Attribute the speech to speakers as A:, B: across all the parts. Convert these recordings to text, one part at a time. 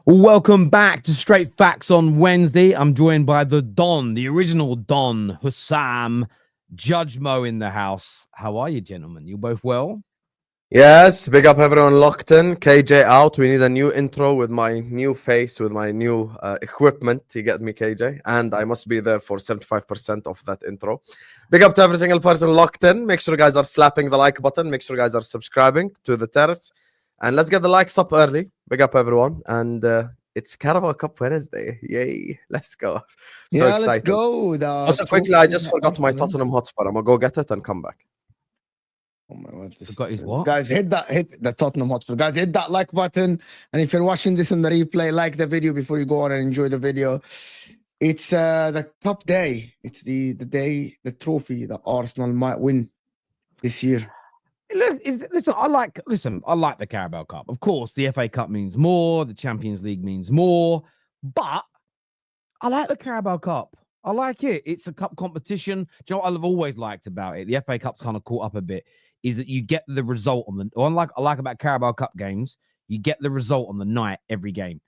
A: Welcome back to Straight Facts on Wednesday. I'm joined by the Don, the original Don, Hussam, Judge Mo in the house. How are you, gentlemen? You both well?
B: Yes, big up everyone locked in. KJ out. We need a new intro with my new face, with my new equipment. You get me, KJ? And I must be there for 75% of that intro. Big up to every single person locked in. Make sure you guys are slapping the like button. Make sure you guys are subscribing to the terrace. And let's get the likes up early. Big up everyone. And it's Carabao Cup Wednesday. Yay. Let's go. So
C: Yeah, let's
B: excited.
C: go.
B: Also, quickly, I just forgot my Tottenham Hotspur. I'm going to go get it and come back.
C: Oh my word.
A: Forgot his what?
C: Guys, hit the Tottenham Hotspur. Guys, hit that like button. And if you're watching this on the replay, like the video before you go on and enjoy the video. It's the cup day. It's the day, the trophy that Arsenal might win this year.
A: Listen, I like the Carabao Cup. Of course, the FA Cup means more, the Champions League means more, but I like the Carabao Cup. I like it. It's a cup competition. Do you know what I've always liked about it? The FA Cup's kind of caught up a bit. Is that you get the result on the unlike I like about Carabao Cup games, you get the result on the night every game.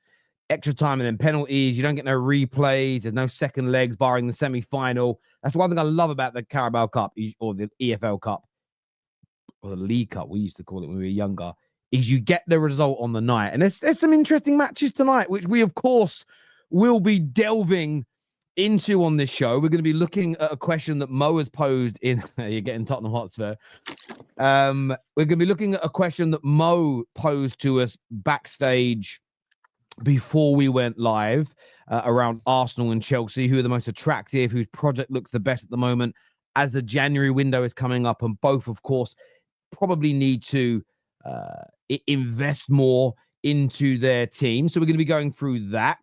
A: Extra time and then penalties. You don't get no replays. There's no second legs, barring the semi-final. That's one thing I love about the Carabao Cup or the EFL Cup or the League Cup. We used to call it when we were younger. Is you get the result on the night, and there's some interesting matches tonight, which we of course will be delving into on this show. We're going to be looking at a question that Mo has posed in you're getting Tottenham Hotspur. We're going to be looking at a question that Mo posed to us backstage before we went live around Arsenal and Chelsea, who are the most attractive, whose project looks the best at the moment as the January window is coming up, and both, of course, probably need to invest more into their team. So we're going to be going through that.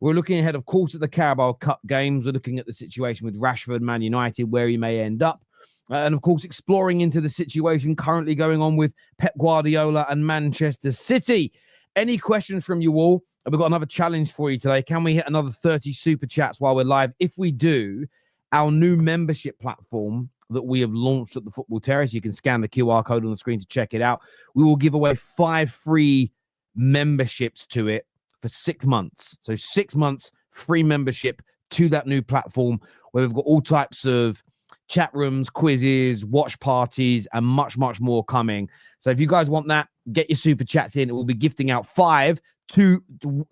A: We're looking ahead, of course, at the Carabao Cup games. We're looking at the situation with Rashford, Man United, where he may end up. And, of course, exploring into the situation currently going on with Pep Guardiola and Manchester City. Any questions from you all? We've got another challenge for you today. Can we hit another 30 super chats while we're live? If we do, our new membership platform that we have launched at the Football Terrace, you can scan the QR code on the screen to check it out. We will give away 5 free memberships to it for 6 months. So 6 months free membership to that new platform where we've got all types of chat rooms, quizzes, watch parties, and much, much more coming. So if you guys want that, get your super chats in. It will be gifting out 5 to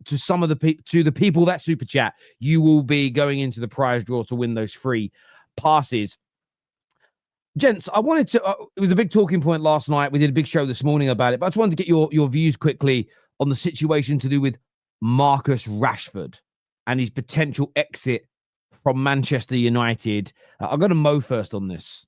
A: some of the people that super chat. You will be going into the prize draw to win those free passes. Gents, I wanted to, it was a big talking point last night. We did a big show this morning about it, but I just wanted to get your views quickly on the situation to do with Marcus Rashford and his potential exit from Manchester United. I'll go to Mo first on this.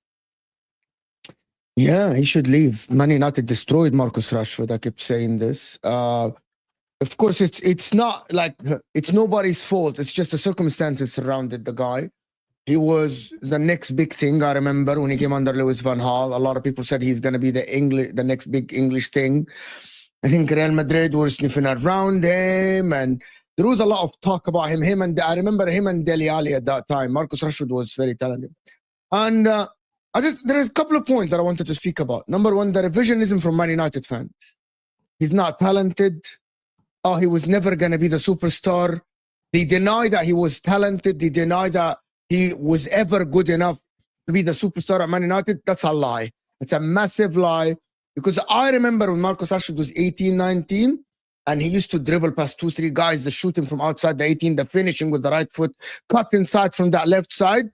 C: Yeah, he should leave. Man United destroyed Marcus Rashford. I kept saying this. Of course, it's not like it's nobody's fault. It's just the circumstances surrounded the guy. He was the next big thing. I remember when he came under Louis van Gaal, a lot of people said he's going to be the next big English thing. I think Real Madrid were sniffing around him, and there was a lot of talk about him. I remember him and Dele Alli at that time. Marcus Rashford was very talented, and there is a couple of points that I wanted to speak about. Number one, the revisionism from Man United fans. He's not talented. Oh, he was never going to be the superstar. They deny that he was talented. They deny that he was ever good enough to be the superstar at Man United. That's a lie. It's a massive lie. Because I remember when Marcus Rashford was 18, 19, and he used to dribble past 2-3 guys, the shooting from outside the 18, the finishing with the right foot, cut inside from that left side.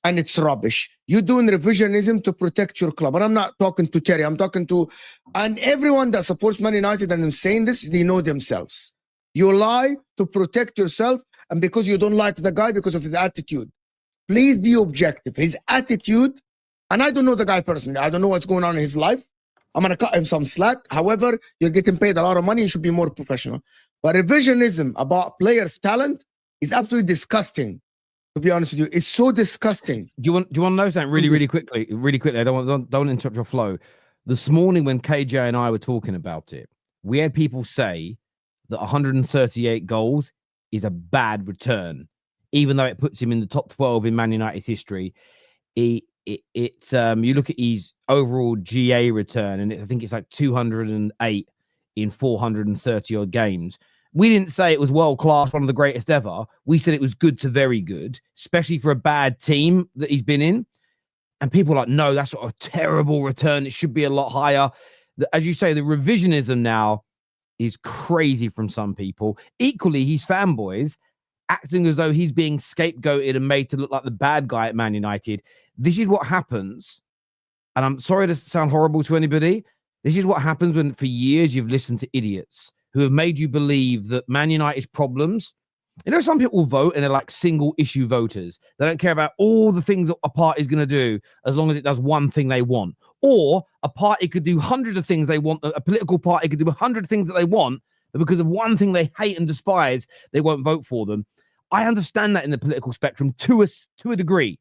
C: And it's rubbish. You're doing revisionism to protect your club. And I'm not talking to Terry. I'm talking to... And everyone that supports Man United and I'm saying this, they know themselves. You lie to protect yourself, and because you don't like the guy because of his attitude. Please be objective. His attitude, and I don't know the guy personally. I don't know what's going on in his life. I'm going to cut him some slack. However, you're getting paid a lot of money. You should be more professional. But revisionism about players' talent is absolutely disgusting. To be honest with you, it's so disgusting.
A: Do you want to know something really quickly? Really quickly. I don't interrupt your flow. This morning when KJ and I were talking about it, we had people say that 138 goals is a bad return, even though it puts him in the top 12 in Man United's history. You look at his overall GA return, and I think it's like 208 in 430 odd games. We didn't say it was world class, one of the greatest ever. We said it was good to very good, especially for a bad team that he's been in. And people are like, no, that's a terrible return. It should be a lot higher. As you say, the revisionism now is crazy from some people. Equally, he's fanboys acting as though he's being scapegoated and made to look like the bad guy at Man United. This is what happens. And I'm sorry to sound horrible to anybody. This is what happens when for years you've listened to idiots who have made you believe that Man United's problems. You know, some people vote and they're like single issue voters. They don't care about all the things that a party is going to do as long as it does one thing they want. Or a party could do hundreds of things they want. A political party could do 100 things that they want, but because of one thing they hate and despise, they won't vote for them. I understand that in the political spectrum to a degree.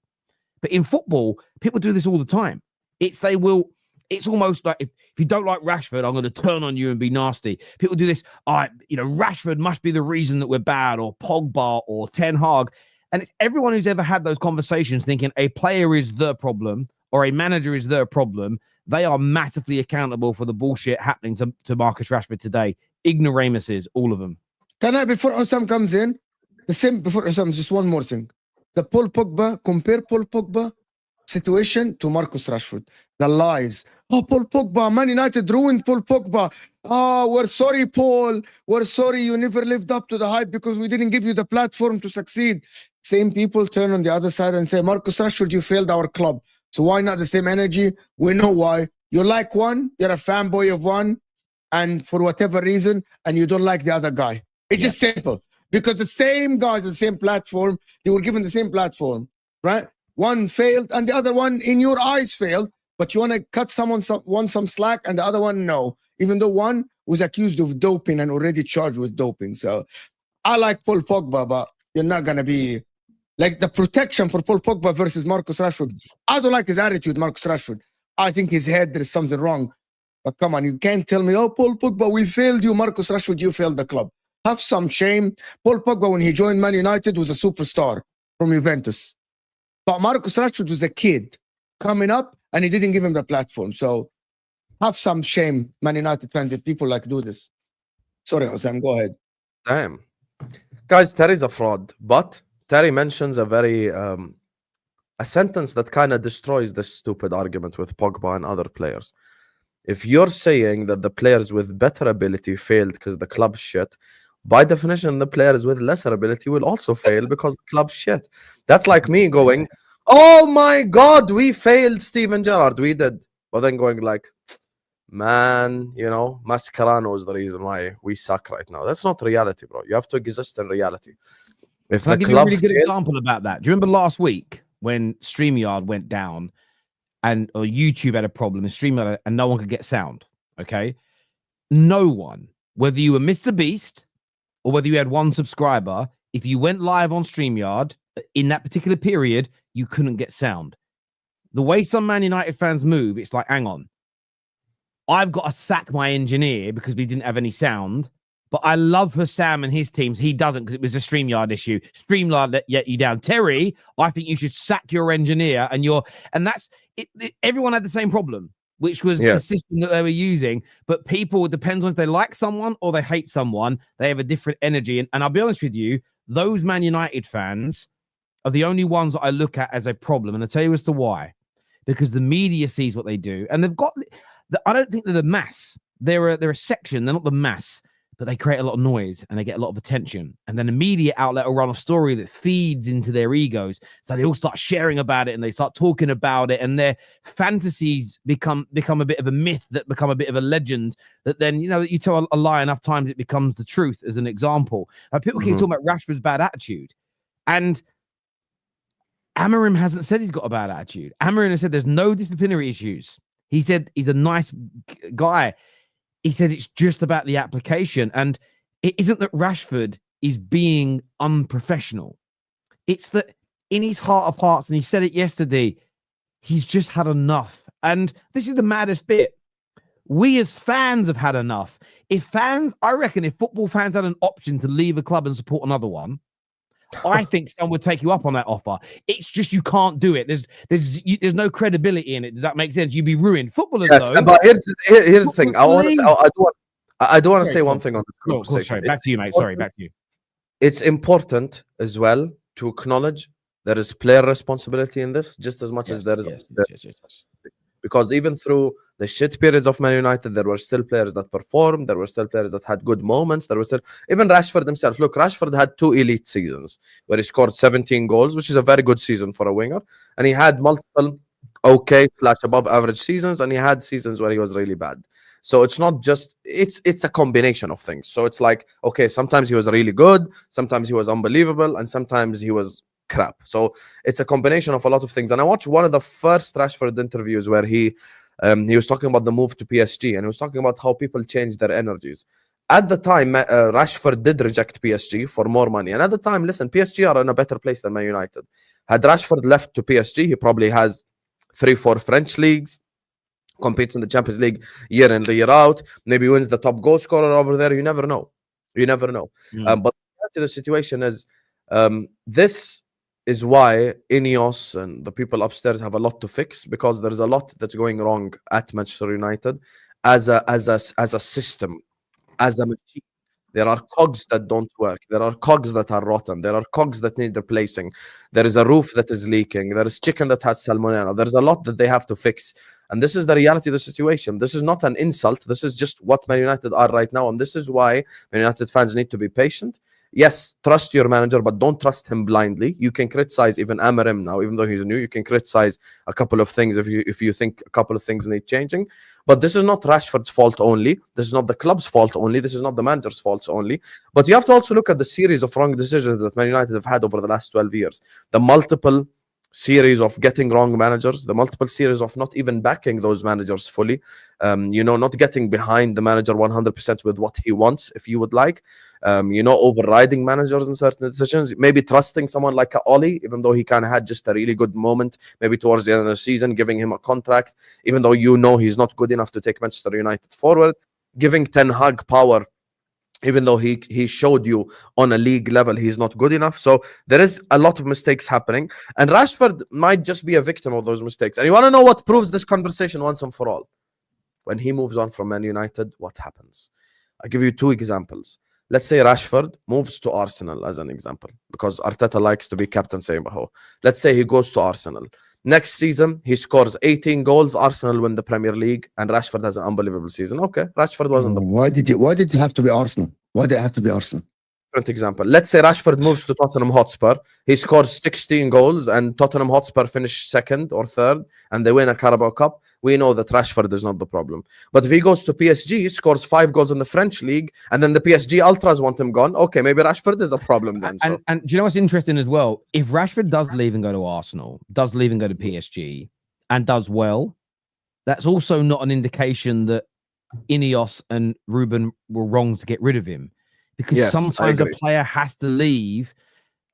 A: But in football, people do this all the time. It's almost like if you don't like Rashford, I'm going to turn on you and be nasty. People do this. Rashford must be the reason that we're bad, or Pogba or Ten Hag. And it's everyone who's ever had those conversations thinking a player is the problem or a manager is the problem. They are massively accountable for the bullshit happening to Marcus Rashford today. Ignoramuses, all of them.
C: Can I, before Osam comes in, before Osam, just one more thing. Compare Paul Pogba situation to Marcus Rashford. The lies. Oh, Paul Pogba, Man United ruined Paul Pogba. Oh, we're sorry, Paul. We're sorry you never lived up to the hype because we didn't give you the platform to succeed. Same people turn on the other side and say, Marcus Rashford, you failed our club. So why not the same energy? We know why. You like one, you're a fanboy of one, and for whatever reason, and you don't like the other guy. It's just simple. Because the same guys, the same platform, they were given the same platform, right? One failed and the other one in your eyes failed, but you want to cut some slack and the other one no, even though one was accused of doping and already charged with doping. So I like Paul Pogba, but you're not going to be like the protection for Paul Pogba versus Marcus Rashford. I don't like his attitude, Marcus Rashford. I think his head, there is something wrong. But come on, you can't tell me, oh, Paul Pogba, we failed you. Marcus Rashford, you failed the club. Have some shame. Paul Pogba, when he joined Man United, was a superstar from Juventus. But Marcus Rashford was a kid coming up, and he didn't give him the platform. So have some shame, Man United fans, if people like do this. Sorry, Hossein, go ahead.
B: Damn. Guys, Terry's a fraud. But Terry mentions a sentence that kind of destroys this stupid argument with Pogba and other players. If you're saying that the players with better ability failed because the club's shit, by definition, the players with lesser ability will also fail because the club's shit. That's like me going, oh my God, we failed Steven Gerrard. We did. But then going like, man, Mascherano is the reason why we suck right now. That's not reality, bro. You have to exist in reality. If
A: I'll
B: the
A: give you a
B: club
A: really good
B: failed,
A: example about that. Do you remember last week when StreamYard went down or YouTube had a problem and StreamYard and no one could get sound? Okay. No one, whether you were Mr. Beast or whether you had one subscriber, if you went live on StreamYard in that particular period, you couldn't get sound. The way some Man United fans move, it's like, hang on, I've got to sack my engineer because we didn't have any sound, but I love Hussam and his teams. He doesn't because it was a StreamYard issue. StreamYard let you down. Terry, I think you should sack your engineer and that's it. Everyone had the same problem, which was the system that they were using. But people, it depends on if they like someone or they hate someone. They have a different energy. And I'll be honest with you, those Man United fans are the only ones that I look at as a problem. And I'll tell you as to why. Because the media sees what they do. And they've got, I don't think they're the mass. They're a section. They're not the mass. But they create a lot of noise and they get a lot of attention. And then a media outlet will run a story that feeds into their egos. So they all start sharing about it and they start talking about it. And their fantasies become a bit of a myth, that become a bit of a legend, that then, that you tell a lie enough times, it becomes the truth, as an example. People keep talking about Rashford's bad attitude. And Amorim hasn't said he's got a bad attitude. Amorim has said there's no disciplinary issues. He said he's a nice guy. He said it's just about the application. And it isn't that Rashford is being unprofessional. It's that in his heart of hearts, and he said it yesterday, he's just had enough. And this is the maddest bit. We as fans have had enough. I reckon if football fans had an option to leave a club and support another one, I think someone would take you up on that offer. It's just you can't do it. There's no credibility in it. Does that make sense? You'd be ruined. Footballers,
B: yes,
A: though.
B: but here's the thing. I I do want to
A: Sorry,
B: say
A: go
B: one
A: on.
B: thing on this
A: Cool,
B: conversation.
A: sorry. Back to you, mate. Sorry, back to you.
B: It's important as well to acknowledge there is player responsibility in this just as much as there is.
A: Yes.
B: Because even through the shit periods of Man United, there were still players that performed. There were still players that had good moments. There were still even Rashford himself. Look, Rashford had 2 elite seasons where he scored 17 goals, which is a very good season for a winger. And he had multiple okay/above average seasons, and he had seasons where he was really bad. So it's not just it's a combination of things. So it's like, okay, sometimes he was really good, sometimes he was unbelievable, and sometimes he was crap. So it's a combination of a lot of things. And I watched one of the first Rashford interviews where he was talking about the move to PSG, and he was talking about how people change their energies. At the time, Rashford did reject PSG for more money. And at the time, listen, PSG are in a better place than Man United. Had Rashford left to PSG, he probably has 3-4 French leagues, competes in the Champions League year in, year out, maybe wins the top goal scorer over there. You never know. But the situation is, this is why Ineos and the people upstairs have a lot to fix, because there's a lot that's going wrong at Manchester United as a system, as a machine. There are cogs that don't work. There are cogs that are rotten. There are cogs that need replacing. There is a roof that is leaking. There is chicken that has salmonella. There's a lot that they have to fix. And this is the reality of the situation. This is not an insult. This is just what Man United are right now. And this is why Man United fans need to be patient. Yes, trust your manager, but don't trust him blindly. You can criticize even Amorim now, even though he's new. You can criticize a couple of things if you think a couple of things need changing. But this is not Rashford's fault only. This is not the club's fault only. This is not the manager's fault only. But you have to also look at the series of wrong decisions that Man United have had over the last 12 years. The multiple series of getting wrong managers, the multiple series of not even backing those managers fully, not getting behind the manager 100% with what he wants, if you would like, overriding managers in certain decisions, maybe trusting someone like Oli, even though he kind of had just a really good moment, maybe towards the end of the season, giving him a contract, even though he's not good enough to take Manchester United forward, giving Ten Hag power, even though he showed you on a league level he's not good enough. So there is a lot of mistakes happening, and Rashford might just be a victim of those mistakes. And you want to know what proves this conversation once and for all? When he moves on from Man United, what happens? I'll give you 2 examples. Let's say Rashford moves to Arsenal as an example, because Arteta likes to be captain Saybaho. Let's say he goes to Arsenal. Next season, he scores 18 goals. Arsenal win the Premier League, and Rashford has an unbelievable season. Okay, Rashford wasn't the...
C: Why did it have to be Arsenal? Why did it have to be Arsenal?
B: Different example. Let's say Rashford moves to Tottenham Hotspur. He scores 16 goals, and Tottenham Hotspur finish 2nd or 3rd, and they win a Carabao Cup. We know that Rashford is not the problem. But if he goes to PSG, scores 5 goals in the French league, and then the PSG Ultras want him gone, okay, maybe Rashford is a problem then.
A: And do you know what's interesting as well? If Rashford does leave and go to Arsenal, does leave and go to PSG, and does well, that's also not an indication that Ineos and Ruben were wrong to get rid of him. Because sometimes a player has to leave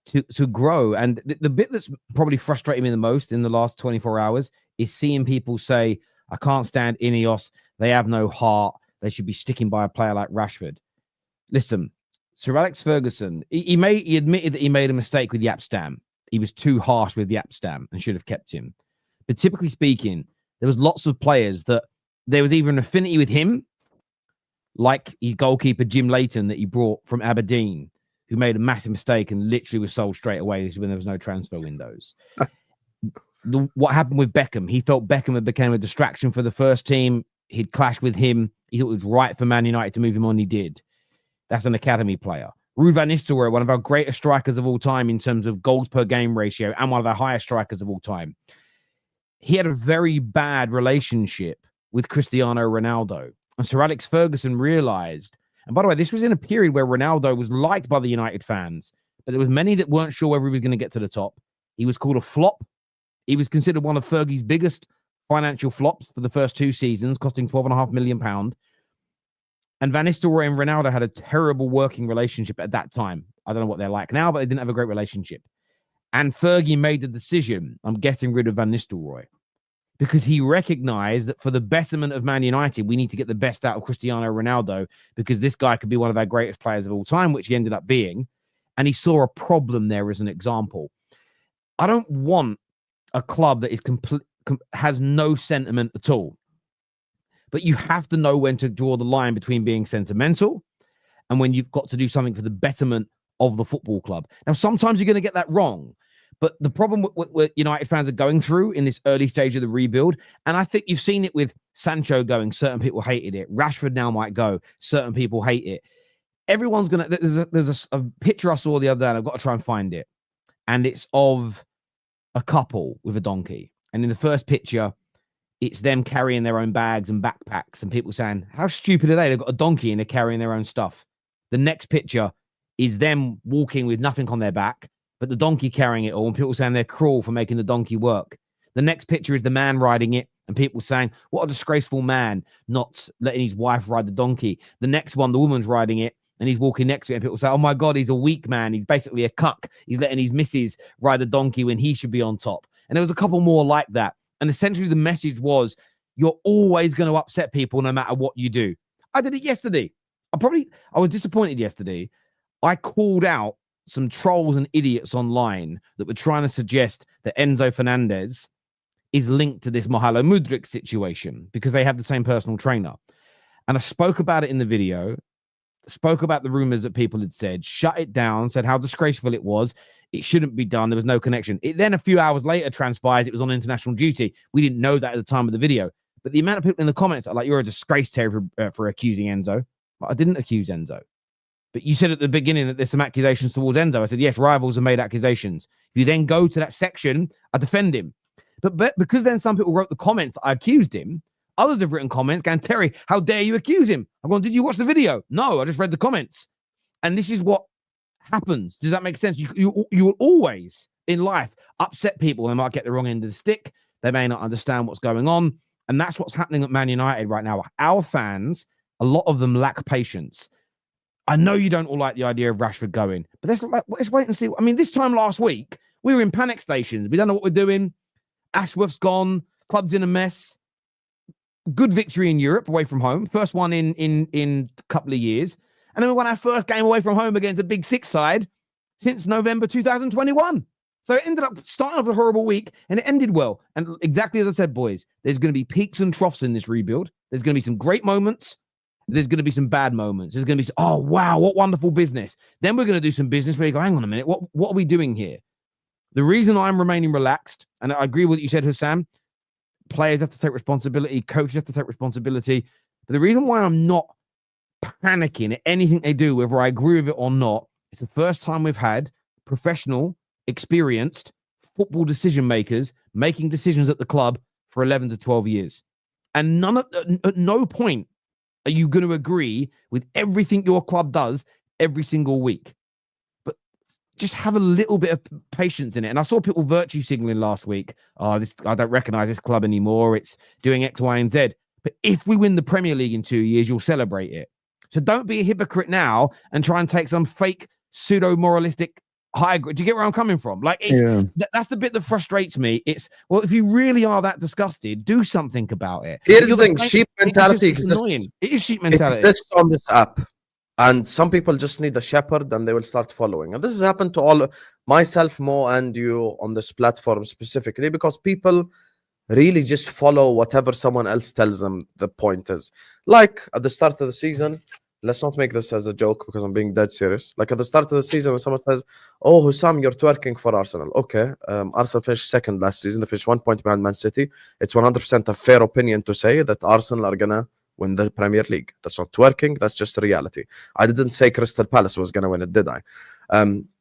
A: to grow. And the bit that's probably frustrating me the most in the last 24 hours is seeing people say, I can't stand Ineos. They have no heart. They should be sticking by a player like Rashford. Listen, Sir Alex Ferguson, he admitted that he made a mistake with Yapstam. He was too harsh with Yapstam and should have kept him. But typically speaking, there was lots of players that there was either an affinity with him, like his goalkeeper Jim Leighton that he brought from Aberdeen, who made a massive mistake and literally was sold straight away. This is when there was no transfer windows. What happened with Beckham? He felt Beckham had become a distraction for the first team. He'd clashed with him. He thought it was right for Man United to move him on. He did. That's an academy player. Ruud van Nistelrooy, one of our greatest strikers of all time in terms of goals per game ratio and one of our highest strikers of all time. He had a very bad relationship with Cristiano Ronaldo. And Sir Alex Ferguson realized, and by the way, this was in a period where Ronaldo was liked by the United fans, but there was many that weren't sure whether he was going to get to the top. He was called a flop. He was considered one of Fergie's biggest financial flops for the first 2 seasons, costing £12.5 million. And Van Nistelrooy and Ronaldo had a terrible working relationship at that time. I don't know what they're like now, but they didn't have a great relationship. And Fergie made the decision, I'm getting rid of Van Nistelrooy, because he recognized that for the betterment of Man United, we need to get the best out of Cristiano Ronaldo, because this guy could be one of our greatest players of all time, which he ended up being. And he saw a problem there as an example. I don't want a club that is has no sentiment at all. But you have to know when to draw the line between being sentimental and when you've got to do something for the betterment of the football club. Now, sometimes you're going to get that wrong. But the problem what United fans are going through in this early stage of the rebuild, and I think you've seen it with Sancho going, certain people hated it. Rashford now might go, certain people hate it. Everyone's going to, there's a picture I saw the other day, and I've got to try and find it. And it's of a couple with a donkey. And in the first picture, it's them carrying their own bags and backpacks, and people saying, how stupid are they? They've got a donkey and they're carrying their own stuff. The next picture is them walking with nothing on their back, but the donkey carrying it all, and people saying they're cruel for making the donkey work. The next picture is the man riding it, and people saying, what a disgraceful man, not letting his wife ride the donkey. The next one, the woman's riding it, and he's walking next to it, and people say, oh my God, he's a weak man. He's basically a cuck. He's letting his missus ride the donkey when he should be on top. And there was a couple more like that. And essentially the message was, you're always going to upset people no matter what you do. I did it yesterday. I was disappointed yesterday. I called out some trolls and idiots online that were trying to suggest that Enzo Fernandez is linked to this Mahalo Mudryk situation because they have the same personal trainer. And I spoke about it in the video, spoke about the rumors that people had said, shut it down, said how disgraceful it was. It shouldn't be done. There was no connection. It then a few hours later transpires it was on international duty. We didn't know that at the time of the video. But the amount of people in the comments are like, you're a disgrace, Terry, for accusing Enzo. But I didn't accuse Enzo. But you said at the beginning that there's some accusations towards Enzo. I said, yes, rivals have made accusations. If you then go to that section, I defend him. But because then some people wrote the comments, I accused him. Others have written comments going, Terry, how dare you accuse him? I'm going, did you watch the video? No, I just read the comments. And this is what happens. Does that make sense? You will always in life upset people. They might get the wrong end of the stick. They may not understand what's going on. And that's what's happening at Man United right now. Our fans, a lot of them lack patience. I know you don't all like the idea of Rashford going, but let's wait and see. I mean, this time last week, we were in panic stations. We don't know what we're doing. Ashworth's gone. Club's in a mess. Good victory in Europe away from home. First one in a couple of years. And then we won our first game away from home against a big six side since November 2021. So it ended up starting off a horrible week and it ended well. And exactly as I said, boys, there's going to be peaks and troughs in this rebuild. There's going to be some great moments. There's going to be some bad moments. There's going to be, oh, wow, what wonderful business. Then we're going to do some business where you go, hang on a minute, what are we doing here? The reason I'm remaining relaxed, and I agree with what you said, Hussam, players have to take responsibility, coaches have to take responsibility. But the reason why I'm not panicking at anything they do, whether I agree with it or not, it's the first time we've had professional, experienced football decision makers making decisions at the club for 11 to 12 years. And at no point are you going to agree with everything your club does every single week. But just have a little bit of patience in it. And I saw people virtue signaling last week. I don't recognize this club anymore. It's doing X, Y, and Z. But if we win the Premier League in 2 years, you'll celebrate it. So don't be a hypocrite now and try and take some fake pseudo-moralistic high. Do you get where I'm coming from? Like, that's the bit that frustrates me. It's, well, if you really are that disgusted, do something about it.
B: Here's the thing, sheep mentality
A: exists. It is sheep mentality.
B: It exists on this app. And some people just need a shepherd and they will start following. And this has happened to all myself, Mo, and you on this platform specifically, because people really just follow whatever someone else tells them the point is. Like at the start of the season, let's not make this as a joke because I'm being dead serious. Like at the start of the season, when someone says, oh, Hussam, you're twerking for Arsenal. Okay, Arsenal finished second last season. They finished 1 point behind Man City. It's 100% a fair opinion to say that Arsenal are going to win the Premier League. That's not twerking. That's just reality. I didn't say Crystal Palace was going to win it, did I?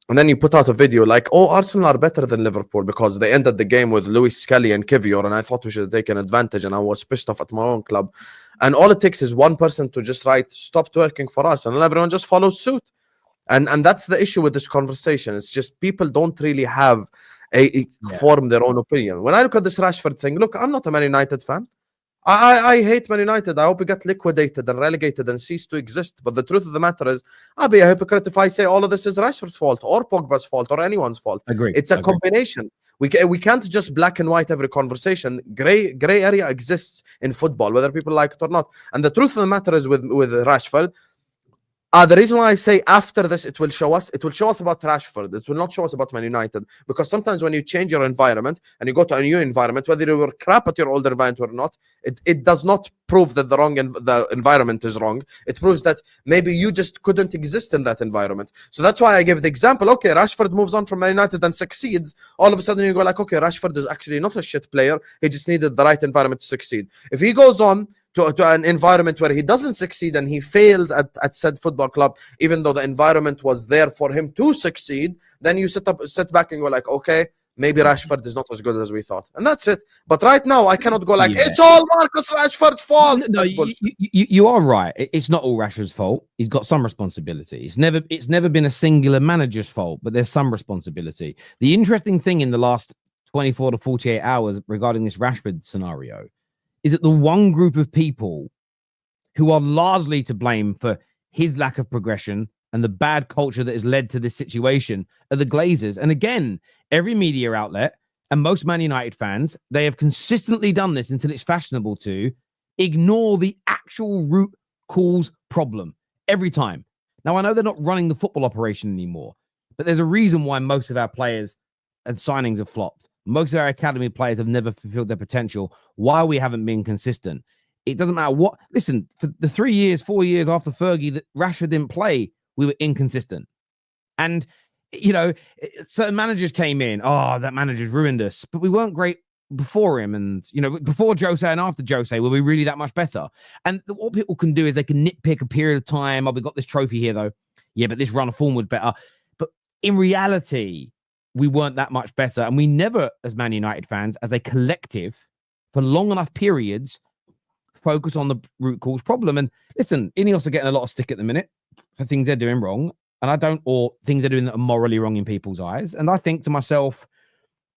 B: And then you put out a video like, oh, Arsenal are better than Liverpool because they ended the game with Luis Skelly and Kivior, and I thought we should have taken advantage, and I was pissed off at my own club. And all it takes is one person to just write, stop twerking for Arsenal, and everyone just follows suit. And that's the issue with this conversation. It's just people don't really have form their own opinion. When I look at this Rashford thing, look, I'm not a Man United fan. I hate Man United. I hope we get liquidated and relegated and cease to exist. But the truth of the matter is, I'll be a hypocrite if I say all of this is Rashford's fault or Pogba's fault or anyone's fault.
A: Agree.
B: It's a combination. We can't just black and white every conversation. Gray area exists in football, whether people like it or not. And the truth of the matter is with Rashford, The reason why I say after this, it will show us about Rashford. It will not show us about Man United, because sometimes when you change your environment and you go to a new environment, whether you were crap at your old environment or not, it does not prove that the environment is wrong. It proves that maybe you just couldn't exist in that environment. So that's why I give the example. Okay, Rashford moves on from Man United and succeeds. All of a sudden you go like, okay, Rashford is actually not a shit player. He just needed the right environment to succeed. If he goes on to an environment where he doesn't succeed and he fails at said football club, even though the environment was there for him to succeed, then you sit back and go like, okay, maybe Rashford is not as good as we thought. And that's it. But right now, I cannot go like, it's all Marcus Rashford's fault.
A: No, you are right. It's not all Rashford's fault. He's got some responsibility. It's never been a singular manager's fault, but there's some responsibility. The interesting thing in the last 24 to 48 hours regarding this Rashford scenario is that the one group of people who are largely to blame for his lack of progression and the bad culture that has led to this situation are the Glazers. And again, every media outlet and most Man United fans, they have consistently done this until it's fashionable to ignore the actual root cause problem every time. Now, I know they're not running the football operation anymore, but there's a reason why most of our players and signings have flopped. Most of our academy players have never fulfilled their potential. Why we haven't been consistent. It doesn't matter what. Listen, for the 4 years after Fergie that Rashford didn't play, we were inconsistent. And, you know, certain managers came in. Oh, that manager's ruined us. But we weren't great before him. And, you know, before Jose and after Jose, were we really that much better? And what people can do is they can nitpick a period of time. Oh, we got this trophy here, though. Yeah, but this run of form was better. But in reality, we weren't that much better. And we never, as Man United fans, as a collective, for long enough periods, focus on the root cause problem. And listen, Ineos are getting a lot of stick at the minute for things they're doing wrong. Or things they're doing that are morally wrong in people's eyes. And I think to myself,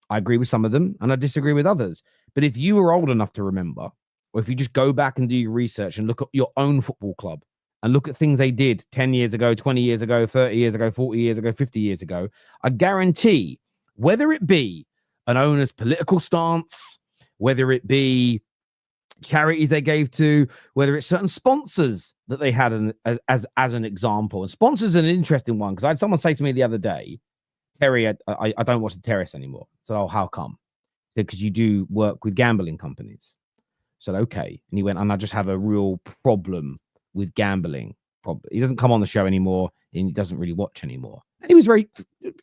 A: I agree with some of them and I disagree with others. But if you were old enough to remember, or if you just go back and do your research and look at your own football club and look at things they did 10 years ago, 20 years ago, 30 years ago, 40 years ago, 50 years ago, I guarantee, whether it be an owner's political stance, whether it be charities they gave to, whether it's certain sponsors that they had as an example. And sponsors are an interesting one, because I had someone say to me the other day, Terry, I don't watch the Terrace anymore. So, oh, how come? Because you do work with gambling companies. So, okay. And he went, and I just have a real problem with gambling. He doesn't come on the show anymore, and he doesn't really watch anymore. And he was very,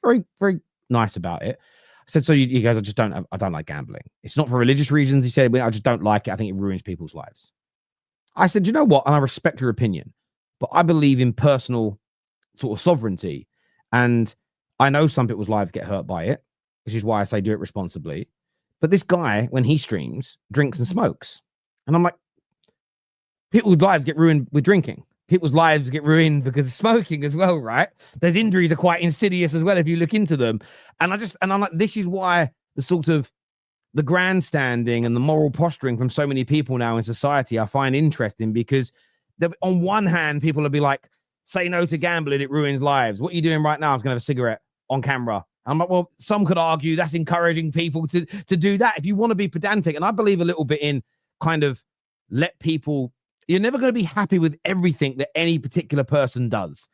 A: very, very nice about it. I said, so you guys, I don't like gambling. It's not for religious reasons. He said, I just don't like it. I think it ruins people's lives. I said, you know what? And I respect your opinion, but I believe in personal sort of sovereignty. And I know some people's lives get hurt by it, which is why I say do it responsibly. But this guy, when he streams, drinks and smokes. And I'm like, people's lives get ruined with drinking. People's lives get ruined because of smoking as well, right? Those injuries are quite insidious as well if you look into them. And I'm like, this is why the sort of the grandstanding and the moral posturing from so many people now in society I find interesting, because on one hand, people will be like, say no to gambling, it ruins lives. What are you doing right now? I was going to have a cigarette on camera. I'm like, well, some could argue that's encouraging people to do that if you want to be pedantic. And I believe a little bit in kind of let people, you're never going to be happy with everything that any particular person does.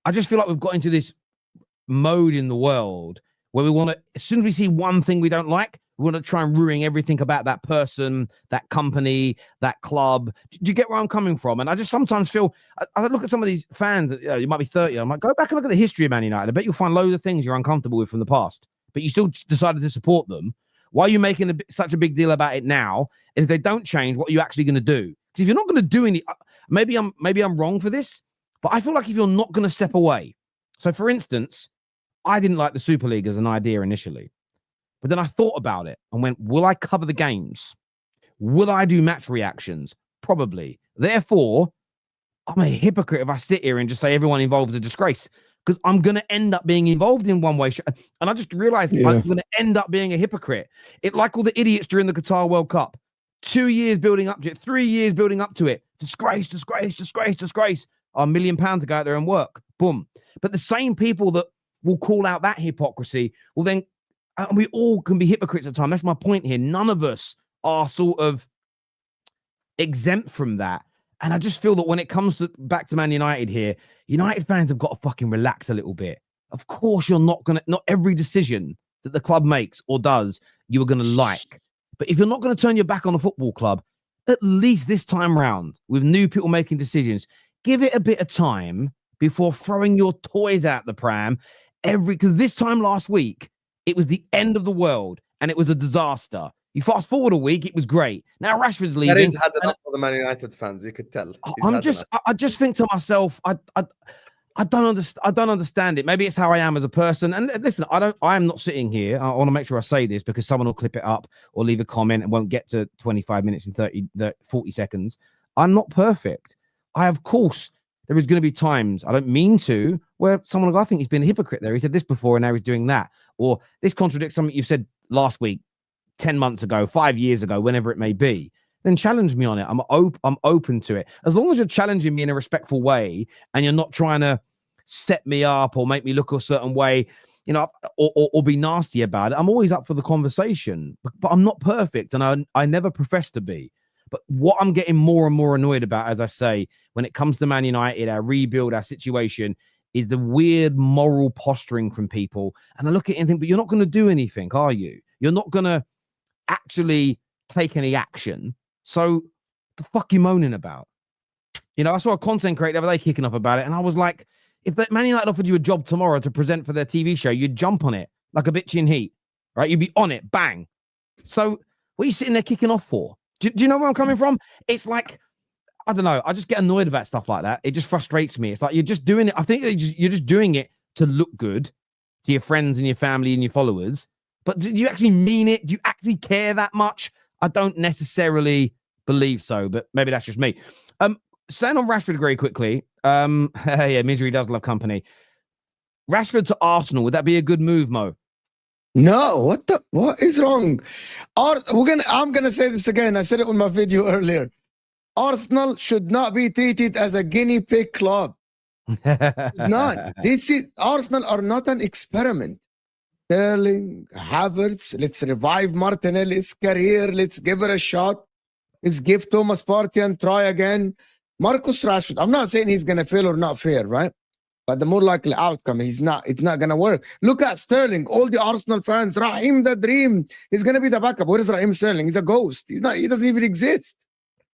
A: I just feel like we've got into this mode in the world where we want to, as soon as we see one thing we don't like, we want to try and ruin everything about that person, that company, that club. Do you get where I'm coming from? And I just sometimes feel, I look at some of these fans, you might be 30. I'm like, go back and look at the history of Man United. I bet you'll find loads of things you're uncomfortable with from the past, but you still decided to support them. Why are you making such a big deal about it now? And if they don't change, what are you actually going to do? Because if you're not going to do any, maybe I'm wrong for this, but I feel like if you're not going to step away. So for instance, I didn't like the Super League as an idea initially. But then I thought about it and went, will I cover the games? Will I do match reactions? Probably. Therefore, I'm a hypocrite if I sit here and just say everyone involved is a disgrace, because I'm going to end up being involved in one way. And I just realized I'm going to end up being a hypocrite. It like all the idiots during the Qatar World Cup. 2 years building up to it, 3 years building up to it. Disgrace, disgrace, disgrace, disgrace. £1 million to go out there and work. Boom. But the same people that will call out that hypocrisy will then, and we all can be hypocrites at times. That's my point here. None of us are sort of exempt from that. And I just feel that when it comes to back to Man United here, United fans have got to fucking relax a little bit. Of course, not every decision that the club makes or does, you are going to like. But if you're not going to turn your back on a football club, at least this time round, with new people making decisions, give it a bit of time before throwing your toys out the pram. Because this time last week, it was the end of the world and it was a disaster. You fast forward a week, it was great. Now Rashford's leaving.
B: That is had enough for the Man United fans. You could tell.
A: I just think to myself, I don't understand it. Maybe it's how I am as a person. And listen, I am not sitting here. I want to make sure I say this because someone will clip it up or leave a comment and won't get to 25 minutes and 40 seconds. I'm not perfect. Of course, there is going to be times, I don't mean to, where someone will go, I think he's been a hypocrite there. He said this before and now he's doing that. Or this contradicts something you said last week, 10 months ago, 5 years ago, whenever it may be. Then challenge me on it. I'm open to it. As long as you're challenging me in a respectful way and you're not trying to set me up or make me look a certain way, or be nasty about it, I'm always up for the conversation. But I'm not perfect, and I never profess to be. But what I'm getting more and more annoyed about, as I say, when it comes to Man United, our rebuild, our situation, is the weird moral posturing from people. And I look at it and think, but you're not going to do anything, are you? You're not going to actually take any action. So the fuck you moaning about? I saw a content creator the other day kicking off about it, and I was like, if Man United offered you a job tomorrow to present for their TV show, you'd jump on it like a bitch in heat, right? You'd be on it, bang. So what are you sitting there kicking off for? Do you know where I'm coming from? It's like, I don't know. I just get annoyed about stuff like that. It just frustrates me. It's like you're just doing it. I think you're just doing it to look good to your friends and your family and your followers. But do you actually mean it? Do you actually care that much? I don't necessarily believe so, but maybe that's just me. Staying on Rashford very quickly. Yeah, misery does love company. Rashford to Arsenal, would that be a good move, Mo?
C: No, what is wrong? I'm gonna say this again. I said it on my video earlier. Arsenal should not be treated as a guinea pig club. Not. Arsenal are not an experiment. Sterling, Havertz, let's revive Martinelli's career. Let's give it a shot. Let's give Thomas Partey and try again. Marcus Rashford, I'm not saying he's going to fail or not fair, right? But the more likely outcome, it's not going to work. Look at Sterling, all the Arsenal fans, Raheem the Dream. He's going to be the backup. Where is Raheem Sterling? He's a ghost. He doesn't even exist.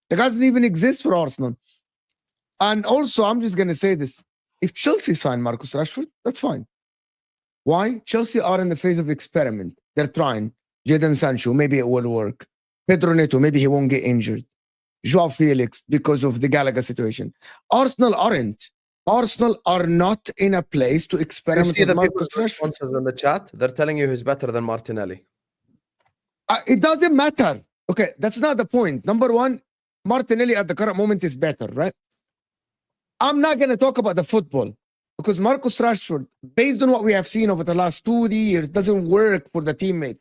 C: The guy doesn't even exist for Arsenal. And also, I'm just going to say this. If Chelsea sign Marcus Rashford, that's fine. Why? Chelsea are in the phase of experiment. They're trying. Jadon Sancho, maybe it will work. Pedro Neto, maybe he won't get injured. Joao Felix, because of the Gallagher situation. Arsenal aren't. Arsenal are not in a place to experiment with Marcus Rashford.
B: In the chat, they're telling you he's better than Martinelli.
C: It doesn't matter. Okay, that's not the point. Number one, Martinelli at the current moment is better, right? I'm not going to talk about the football because Marcus Rashford, based on what we have seen over the last 2 years, doesn't work for the teammate.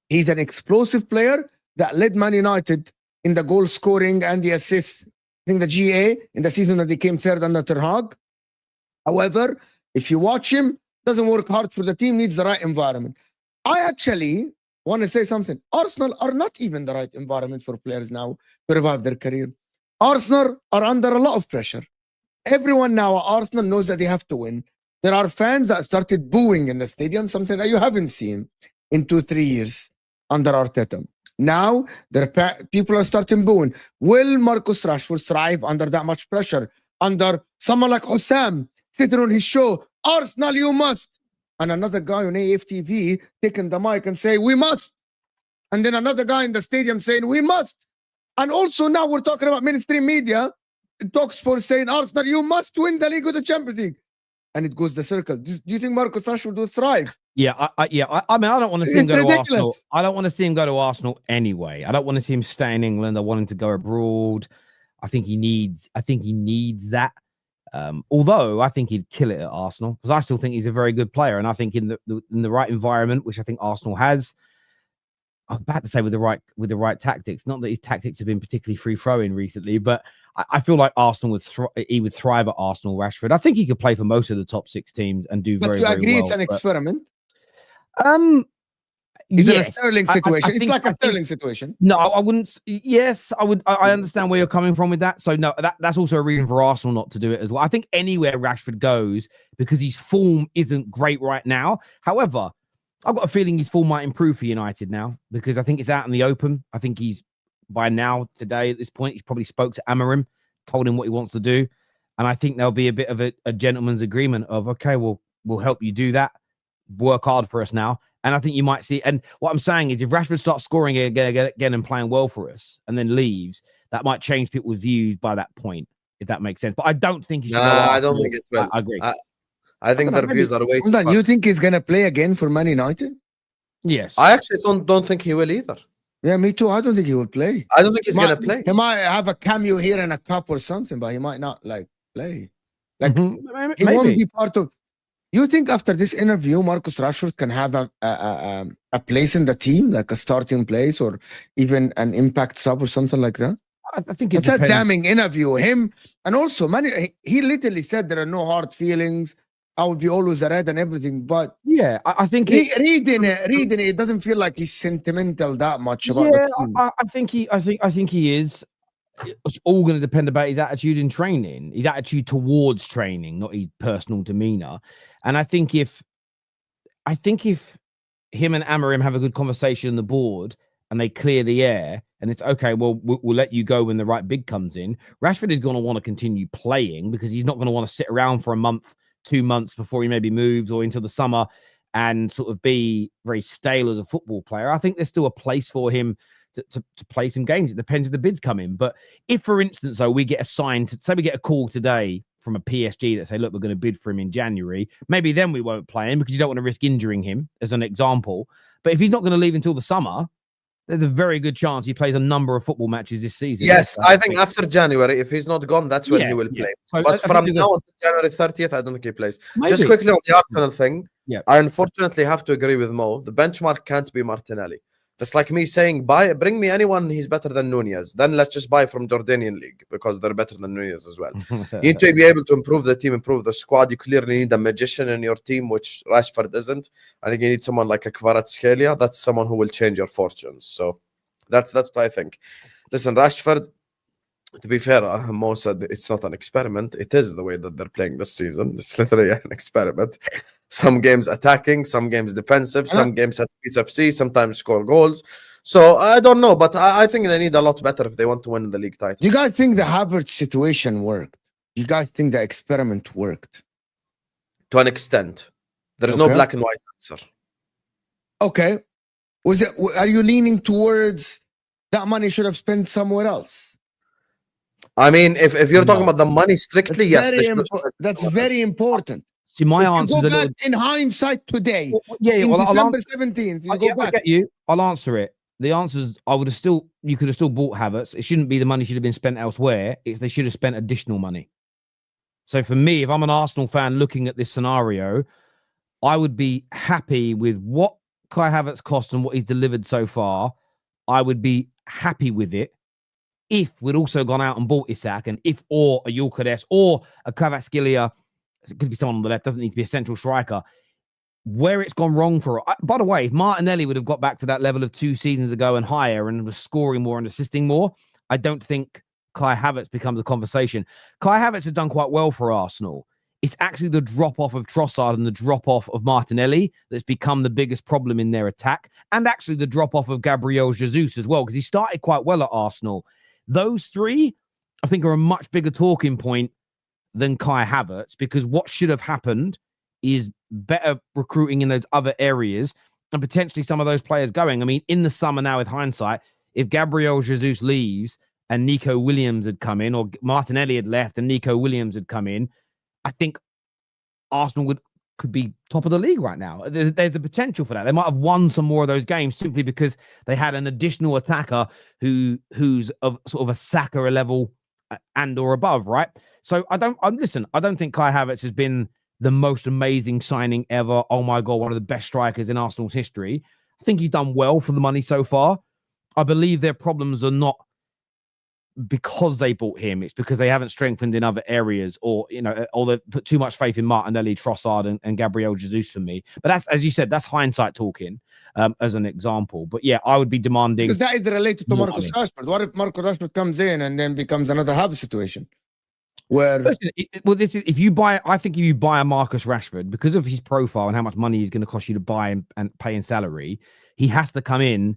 C: He's an explosive player that led Man United in the goal scoring and the assists. I think the GA in the season that they came third under Ten Hag. However, if you watch him, doesn't work hard for the team, needs the right environment. I actually want to say something. Arsenal are not even the right environment for players now to revive their career. Arsenal are under a lot of pressure. Everyone now at Arsenal knows that they have to win. There are fans that started booing in the stadium, something that you haven't seen in 2-3 years under Arteta. Now, people are starting booing. Will Marcus Rashford thrive under that much pressure? Under someone like Hossam sitting on his show, Arsenal, you must. And another guy on AFTV taking the mic and say, we must. And then another guy in the stadium saying, we must. And also now we're talking about mainstream media, talks for saying, Arsenal, you must win the league or the Champions League. And it goes the circle. Do you think Marcus Rashford will thrive?
A: Yeah, I mean, I don't want to see him go to Arsenal. I don't want to see him go to Arsenal anyway. I don't want to see him stay in England. I want him to go abroad. I think he needs that. Although I think he'd kill it at Arsenal because I still think he's a very good player, and I think in the right environment, which I think Arsenal has. I'm about to say with the right tactics. Not that his tactics have been particularly free flowing recently, but I feel like Arsenal would thrive at Arsenal. Rashford, I think he could play for most of the top 6 teams and do very well. But you agree
C: it's an experiment? Is it a
A: Yes,
C: Sterling
A: I
C: situation? It's
A: think
C: like
A: I
C: a
A: think
C: Sterling situation.
A: no, I wouldn't. Yes, I would. I understand where you're coming from with that. So no, that's also a reason for Arsenal not to do it as well. I think anywhere Rashford goes, because his form isn't great right now. However, I've got a feeling his form might improve for United now, because I think it's out in the open. I think he's by now today at this point he's probably spoke to Amorim, told him what he wants to do, and I think there'll be a bit of a gentleman's agreement of, okay, we'll help you do that. Work hard for us now. And I think you might see. And what I'm saying is, if Rashford starts scoring again and playing well for us, and then leaves, that might change people's views by that point, if that makes sense. But I don't think he should go.
B: I don't think it will.
A: I agree.
B: I think the reviews are way too
C: Hold on,
B: fast.
C: you think he's gonna play again for Man United?
A: Yes.
B: I actually don't think he will either.
C: Yeah, me too. I don't think he will play.
B: I don't think he's gonna play.
C: He might have a cameo here and a cup or something, but he might not like play. Like he won't be part of. You think after this interview, Marcus Rashford can have a place in the team, like a starting place, or even an impact sub or something like that?
A: I think
C: it's a damning interview. Him and also, man, he literally said there are no hard feelings. I will be always a red and everything. But
A: yeah, I think
C: reading it doesn't feel like he's sentimental that much about the team.
A: I think he is. It's all going to depend about his attitude in training, his attitude towards training, not his personal demeanor. And I think if him and Amorim have a good conversation on the board and they clear the air and it's okay, well, we'll let you go when the right bid comes in. Rashford is going to want to continue playing because he's not going to want to sit around for a month, 2 months before he maybe moves or into the summer and sort of be very stale as a football player. I think there's still a place for him to play some games. It depends if the bids come in. But if, for instance, though, we get assigned, say we get a call today from a PSG that say, look, we're going to bid for him in January, maybe then we won't play him because you don't want to risk injuring him, as an example. But if he's not going to leave until the summer, there's a very good chance he plays a number of football matches this season.
B: Yes, I think after January, if he's not gone, that's when he will play. So but from now until January 30th, I don't think he plays. Maybe. Just quickly on the Arsenal thing, I unfortunately have to agree with Mo. The benchmark can't be Martinelli. That's like me saying, bring me anyone he's better than Nunez. Then let's just buy from Jordanian League because they're better than Nunez as well. You need to be able to improve the team, improve the squad. You clearly need a magician in your team, which Rashford isn't. I think you need someone like a Kvaratskhelia. That's someone who will change your fortunes. So that's what I think. Listen, Rashford, to be fair, Mo said it's not an experiment. It is the way that they're playing this season. It's literally an experiment. Some games attacking, some games defensive, some games at piece of C, sometimes score goals. So I don't know, but I think they need a lot better if they want to win the league title.
C: You guys think the Havertz situation worked? You guys think the experiment worked?
B: To an extent. There is no black and white answer.
C: Okay. Are you leaning towards that money should have spent somewhere else?
B: I mean, if you're talking about the money strictly, yes.
C: That's very important.
A: See, my answer is
C: back in hindsight today.
A: Well,
C: December 17th.
A: I get you. I'll answer it. The answer is you could have still bought Havertz. It shouldn't be the money should have been spent elsewhere. It's they should have spent additional money. So for me, if I'm an Arsenal fan looking at this scenario, I would be happy with what Kai Havertz cost and what he's delivered so far. I would be happy with it if we'd also gone out and bought Isak and or a Yorkades or a Kvaratskhelia. It could be someone on the left, doesn't need to be a central striker. Where it's gone wrong for, by the way, if Martinelli would have got back to that level of 2 seasons ago and higher and was scoring more and assisting more, I don't think Kai Havertz becomes a conversation. Kai Havertz has done quite well for Arsenal. It's actually the drop-off of Trossard and the drop-off of Martinelli that's become the biggest problem in their attack, and actually the drop-off of Gabriel Jesus as well, because he started quite well at Arsenal. Those three, I think, are a much bigger talking point than Kai Havertz, because what should have happened is better recruiting in those other areas and potentially some of those players going. I mean, in the summer now with hindsight, if Gabriel Jesus leaves and Nico Williams had come in, or Martinelli had left and Nico Williams had come in, I think Arsenal could be top of the league right now. There's the potential for that. They might have won some more of those games simply because they had an additional attacker who's of sort of a Saka level and or above, right? So I don't think Kai Havertz has been the most amazing signing ever. Oh my God, one of the best strikers in Arsenal's history. I think he's done well for the money so far. I believe their problems are not because they bought him. It's because they haven't strengthened in other areas, or or they put too much faith in Martinelli, Trossard, and Gabriel Jesus for me. But that's, as you said, that's hindsight talking, as an example. But yeah, I would be demanding,
C: because that is related to Marcus
A: money.
C: Rashford. What if Marcus Rashford comes in and then becomes another Havertz situation? Where
A: Listen, this is, if you buy a Marcus Rashford, because of his profile and how much money he's going to cost you to buy and pay in salary, he has to come in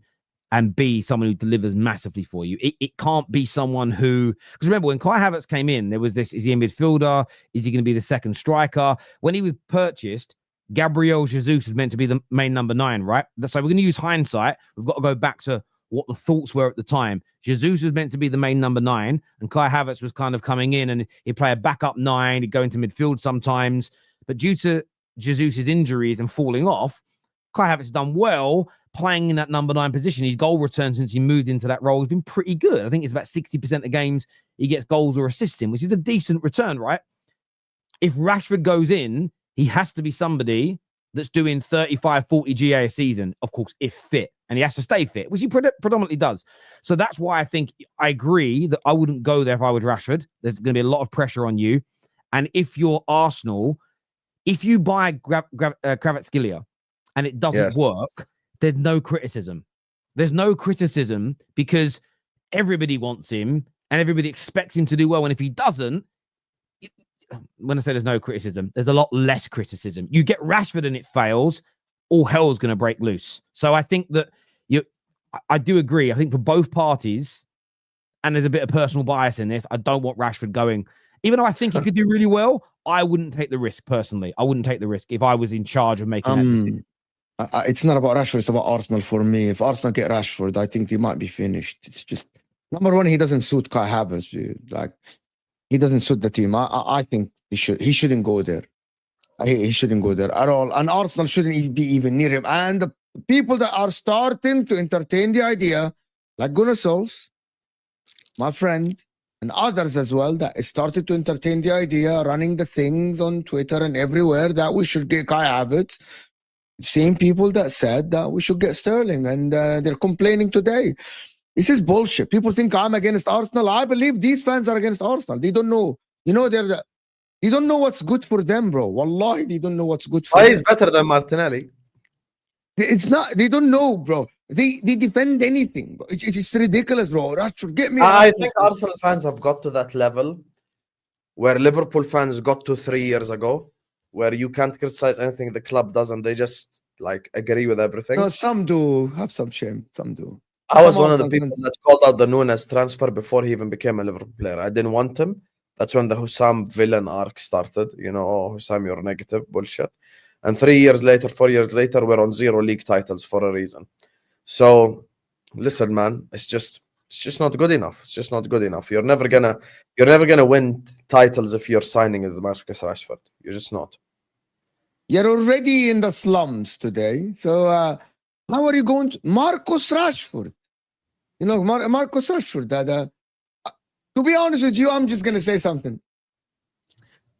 A: and be someone who delivers massively for you. It can't be someone who, because remember when Kai Havertz came in, there was this: is he a midfielder? Is he going to be the second striker? When he was purchased, Gabriel Jesus was meant to be the main number 9, right? So we're going to use hindsight. We've got to go back to what the thoughts were at the time. Jesus was meant to be the main number 9, and Kai Havertz was kind of coming in and he'd play a backup 9, he'd go into midfield sometimes. But due to Jesus' injuries and falling off, Kai Havertz has done well playing in that number 9 position. His goal return since he moved into that role has been pretty good. I think it's about 60% of games he gets goals or assists in, which is a decent return, right? If Rashford goes in, he has to be somebody that's doing 35, 40 GA a season, of course, if fit. And he has to stay fit, which he predominantly does. So that's why I think I agree that I wouldn't go there if I was Rashford. There's going to be a lot of pressure on you. And if you're Arsenal, if you buy Kvaratskhelia and it doesn't work, there's no criticism. There's no criticism because everybody wants him and everybody expects him to do well. And if he doesn't, when I say there's no criticism, there's a lot less criticism. You get Rashford and it fails, all hell's going to break loose. So I think that I do agree. I think for both parties, and there's a bit of personal bias in this, I don't want Rashford going. Even though I think he could do really well, I wouldn't take the risk personally. I wouldn't take the risk if I was in charge of making that decision.
C: It's not about Rashford, it's about Arsenal for me. If Arsenal get Rashford, I think they might be finished. It's just, number one, he doesn't suit Kai Havertz, dude. Like, he doesn't suit the team. I think he shouldn't go there. He shouldn't go there at all. And Arsenal shouldn't be even near him. And the people that are starting to entertain the idea, like Gunnar Solskjaer, my friend, and others as well, that started to entertain the idea, running the things on Twitter and everywhere, that we should get Kai Havertz. Same people that said that we should get Sterling, and they're complaining today. This is bullshit. People think I'm against Arsenal. I believe these fans are against Arsenal. They don't know. They don't know what's good for them, bro. Wallahi, they don't know what's good for them.
B: Why is better than Martinelli?
C: It's not. They don't know, bro. They defend anything, bro. It's ridiculous, bro. Rashford, get me.
B: I think Arsenal fans have got to that level where Liverpool fans got to 3 years ago, where you can't criticize anything the club does and they just like agree with everything.
C: No, some do have some shame. Some do.
B: I was one of the people that called out the Nunes transfer before he even became a Liverpool player. I didn't want him. That's when the Hussam villain arc started. Oh, Hussam, you're negative. Bullshit. And 3 years later, 4 years later, we're on 0 league titles for a reason. So, listen, man, it's just not good enough. It's just not good enough. You're never gonna win titles if you're signing as Marcus Rashford. You're just not.
C: You're already in the slums today. So, how are you going to Marcus Rashford? Marcus Rashford. To be honest with you, I'm just going to say something.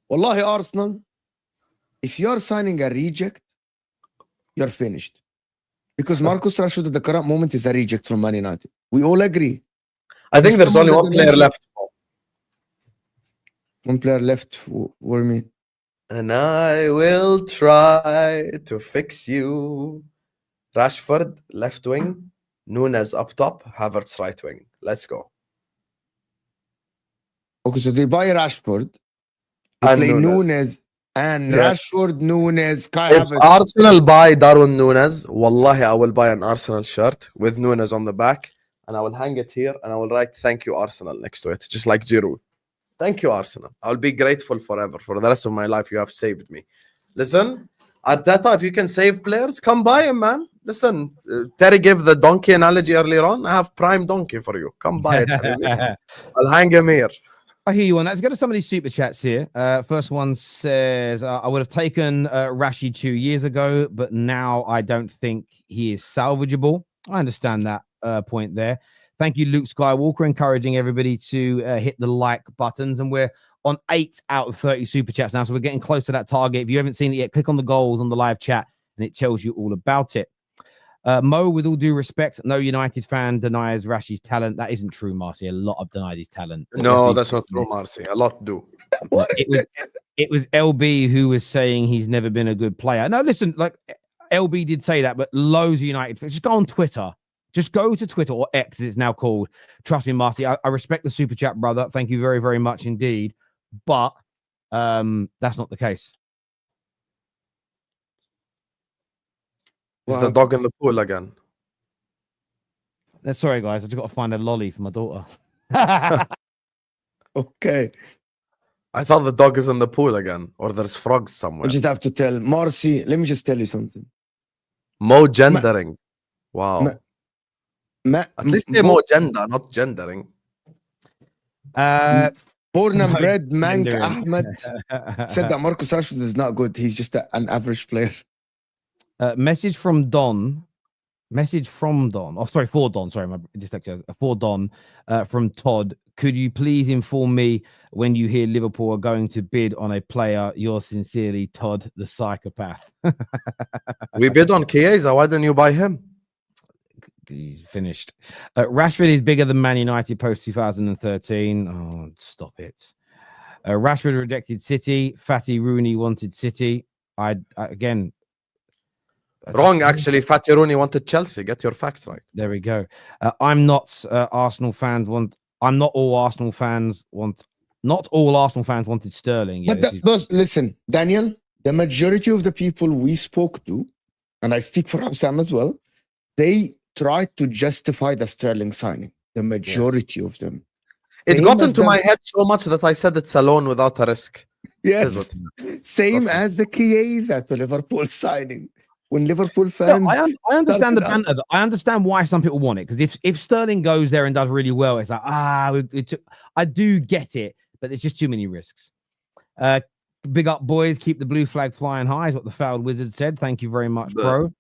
C: Wallahi, Arsenal, if you're signing a reject, you're finished. Because Marcus Rashford at the current moment is a reject from Man Utd. We all agree.
B: I think there's only one player left.
C: One player left. What do you mean?
B: And I will try to fix you. Rashford, left wing. Nunes up top. Havertz, right wing. Let's go.
C: Okay, so they buy Rashford. They play Nunes and Rashford, Nunes, Kai
B: If
C: Havertz.
B: Arsenal buy Darwin Nunes, wallahi, I will buy an Arsenal shirt with Nunes on the back and I will hang it here and I will write "Thank you, Arsenal" next to it, just like Giroud. Thank you, Arsenal. I'll be grateful forever. For the rest of my life, you have saved me. Listen, Arteta, if you can save players, come buy him, man. Listen, Terry gave the donkey analogy earlier on. I have prime donkey for you. Come buy it. I'll hang him here.
A: I hear you on that. Let's go to some of these super chats here. First one says, I would have taken Rashi 2 years ago, but now I don't think he is salvageable. I understand that point there. Thank you, Luke Skywalker, encouraging everybody to hit the like buttons. And we're on 8 out of 30 super chats now, so we're getting close to that target. If you haven't seen it yet, click on the goals on the live chat, and it tells you all about it. Mo, with all due respect, no United fan denies Rashi's talent. That isn't true, Marcy. A lot have denied his talent.
B: No, that's not true, Marcy. A lot do.
A: It was LB who was saying he's never been a good player. No, listen, like LB did say that, but loads of United fans. Just go on Twitter. Just go to Twitter, or X as it's now called. Trust me, Marcy. I respect the super chat, brother. Thank you very, very much indeed. But that's not the case.
B: Is the dog in the pool again?
A: Sorry, guys. I just got to find a lolly for my daughter.
C: Okay.
B: I thought the dog is in the pool again, or there's frogs somewhere.
C: I just have to tell Marcy. Let me just tell you something.
B: Mo gendering. Wow. At least say more gender, not gendering.
C: Born and bred Mank
A: gendering.
C: Ahmed said that Marcus Rashford is not good. He's just an average player.
A: Message from Don. Oh, sorry, for Don. Sorry, my dyslexia. For Don from Todd. Could you please inform me when you hear Liverpool are going to bid on a player? Yours sincerely, Todd, the psychopath.
B: We bid on Chiesa. Why didn't you buy him?
A: He's finished. Rashford is bigger than Man United post 2013. Oh, stop it. Rashford rejected City. Fatty Rooney wanted City. Again.
B: Wrong, actually. Fatty Rooney wanted Chelsea. Get your facts right.
A: There we go. I'm not Arsenal fans want. I'm not all Arsenal fans want. Not all Arsenal fans wanted Sterling. Yeah,
C: but listen, Daniel. The majority of the people we spoke to, and I speak for Sam as well, they tried to justify the Sterling signing. The majority of them.
B: It got into my head so much that I said it's a loan without a risk.
C: Yes. Same as the Chiesa to Liverpool signing. When Liverpool fans,
A: I understand the banter. I understand why some people want it, because if Sterling goes there and does really well, it's like I do get it, but there's just too many risks. Big up, boys. Keep the blue flag flying high, is what the fouled wizard said. Thank you very much, bro.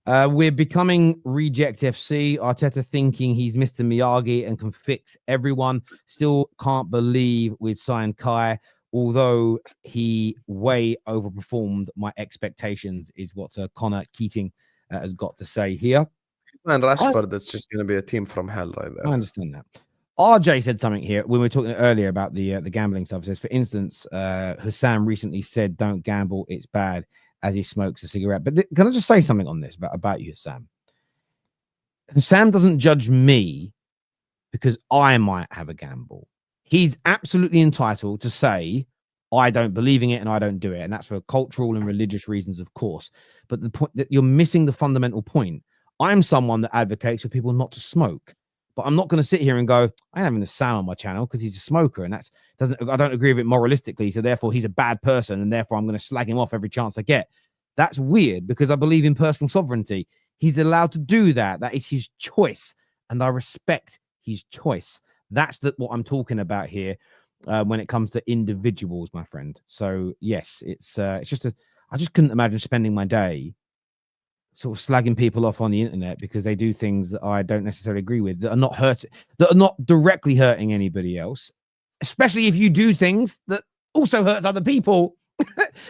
A: We're becoming reject FC. Arteta thinking he's Mr. Miyagi and can fix everyone. Still can't believe we'd signed Kai, although he way overperformed my expectations, is what Connor Keating has got to say here.
B: And Rashford, that's just going to be a team from hell right there.
A: I understand that. RJ said something here when we were talking earlier about the gambling stuff. Says, for instance, Hussam recently said, "Don't gamble, it's bad," as he smokes a cigarette. But can I just say something on this about you, Sam? Hussam doesn't judge me because I might have a gamble. He's absolutely entitled to say, I don't believe in it and I don't do it. And that's for cultural and religious reasons, of course. But the point that you're missing the fundamental point. I'm someone that advocates for people not to smoke. But I'm not going to sit here and go, I'm having the sound on my channel because he's a smoker. And I don't agree with it moralistically. So therefore he's a bad person. And therefore I'm going to slag him off every chance I get. That's weird because I believe in personal sovereignty. He's allowed to do that. That is his choice. And I respect his choice. That's what I'm talking about here when it comes to individuals, my friend. So yes, it's just I just couldn't imagine spending my day sort of slagging people off on the internet because they do things that I don't necessarily agree with, that are not directly hurting anybody else, especially if you do things that also hurts other people.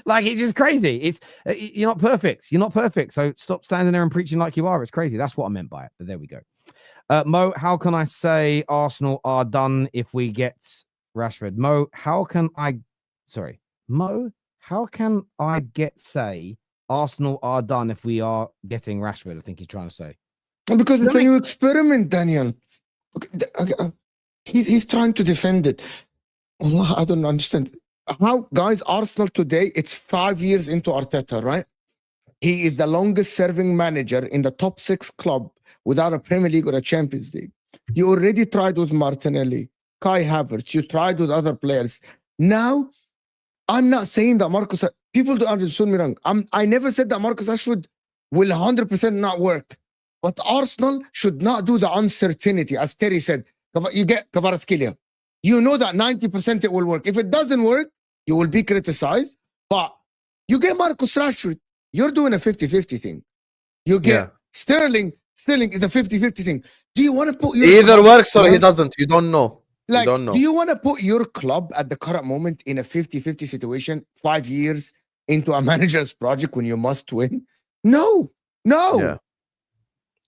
A: Like, it's just crazy. You're not perfect. You're not perfect. So stop standing there and preaching like you are. It's crazy. That's what I meant by it. But there we go. Mo, how can I say Arsenal are done if we get Rashford? Mo, how can I say Arsenal are done if we are getting Rashford? I think he's trying to say.
C: Because it's a new experiment, Daniel. He's trying to defend it. Allah, I don't understand. How, guys, Arsenal today, it's 5 years into Arteta, right? He is the longest serving manager in the top 6 club without a Premier League or a Champions League. You already tried with Martinelli, Kai Havertz. You tried with other players. Now, I'm not saying that Marcus... People don't understand me wrong. I never said that Marcus Rashford will 100% not work. But Arsenal should not do the uncertainty. As Terry said, you get Kvaratskhelia. You know that 90% it will work. If it doesn't work, you will be criticized. But you get Marcus Rashford, you're doing a 50-50 thing. You get Sterling is a 50-50 thing. Do you want to put your...
B: Either works or he doesn't. You don't know.
C: Like, do you want to put your club at the current moment in a 50-50 situation 5 years into a manager's project when you must win? No.
B: Yeah.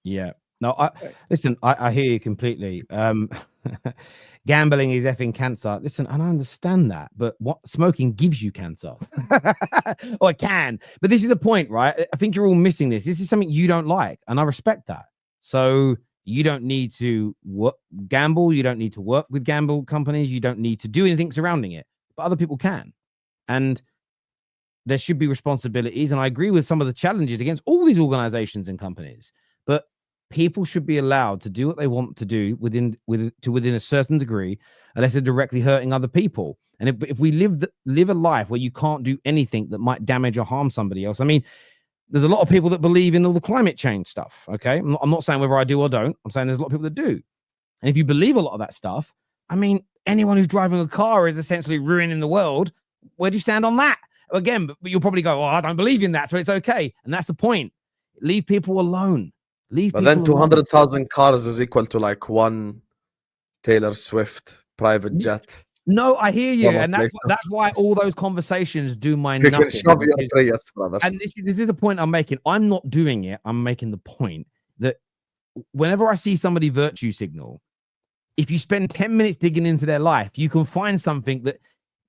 A: Yeah. No, I hear you completely. Gambling is effing cancer. Listen, and I understand that, but what smoking gives you cancer, or it can. But this is the point, right? I think you're all missing this. This is something you don't like, and I respect that. So you don't need to gamble. You don't need to work with gamble companies. You don't need to do anything surrounding it, but other people can, and there should be responsibilities. And I agree with some of the challenges against all these organizations and companies, but people should be allowed to do what they want to do within a certain degree, unless they're directly hurting other people. And if we live a life where you can't do anything that might damage or harm somebody else, I mean, there's a lot of people that believe in all the climate change stuff. Okay, I'm not saying whether I do or don't. I'm saying there's a lot of people that do. And if you believe a lot of that stuff, I mean, anyone who's driving a car is essentially ruining the world. Where do you stand on that? Again, but you'll probably go, "Oh, I don't believe in that, so it's okay." And that's the point. Leave people alone.
B: But then 200,000 cars is equal to like one Taylor Swift private jet.
A: No, I hear you, and that's why all those conversations do my
B: you
A: nothing.
B: Can shove your prayers, brother.
A: And this is the point I'm making. I'm not doing it. I'm making the point that whenever I see somebody virtue signal, if you spend 10 minutes digging into their life, you can find something that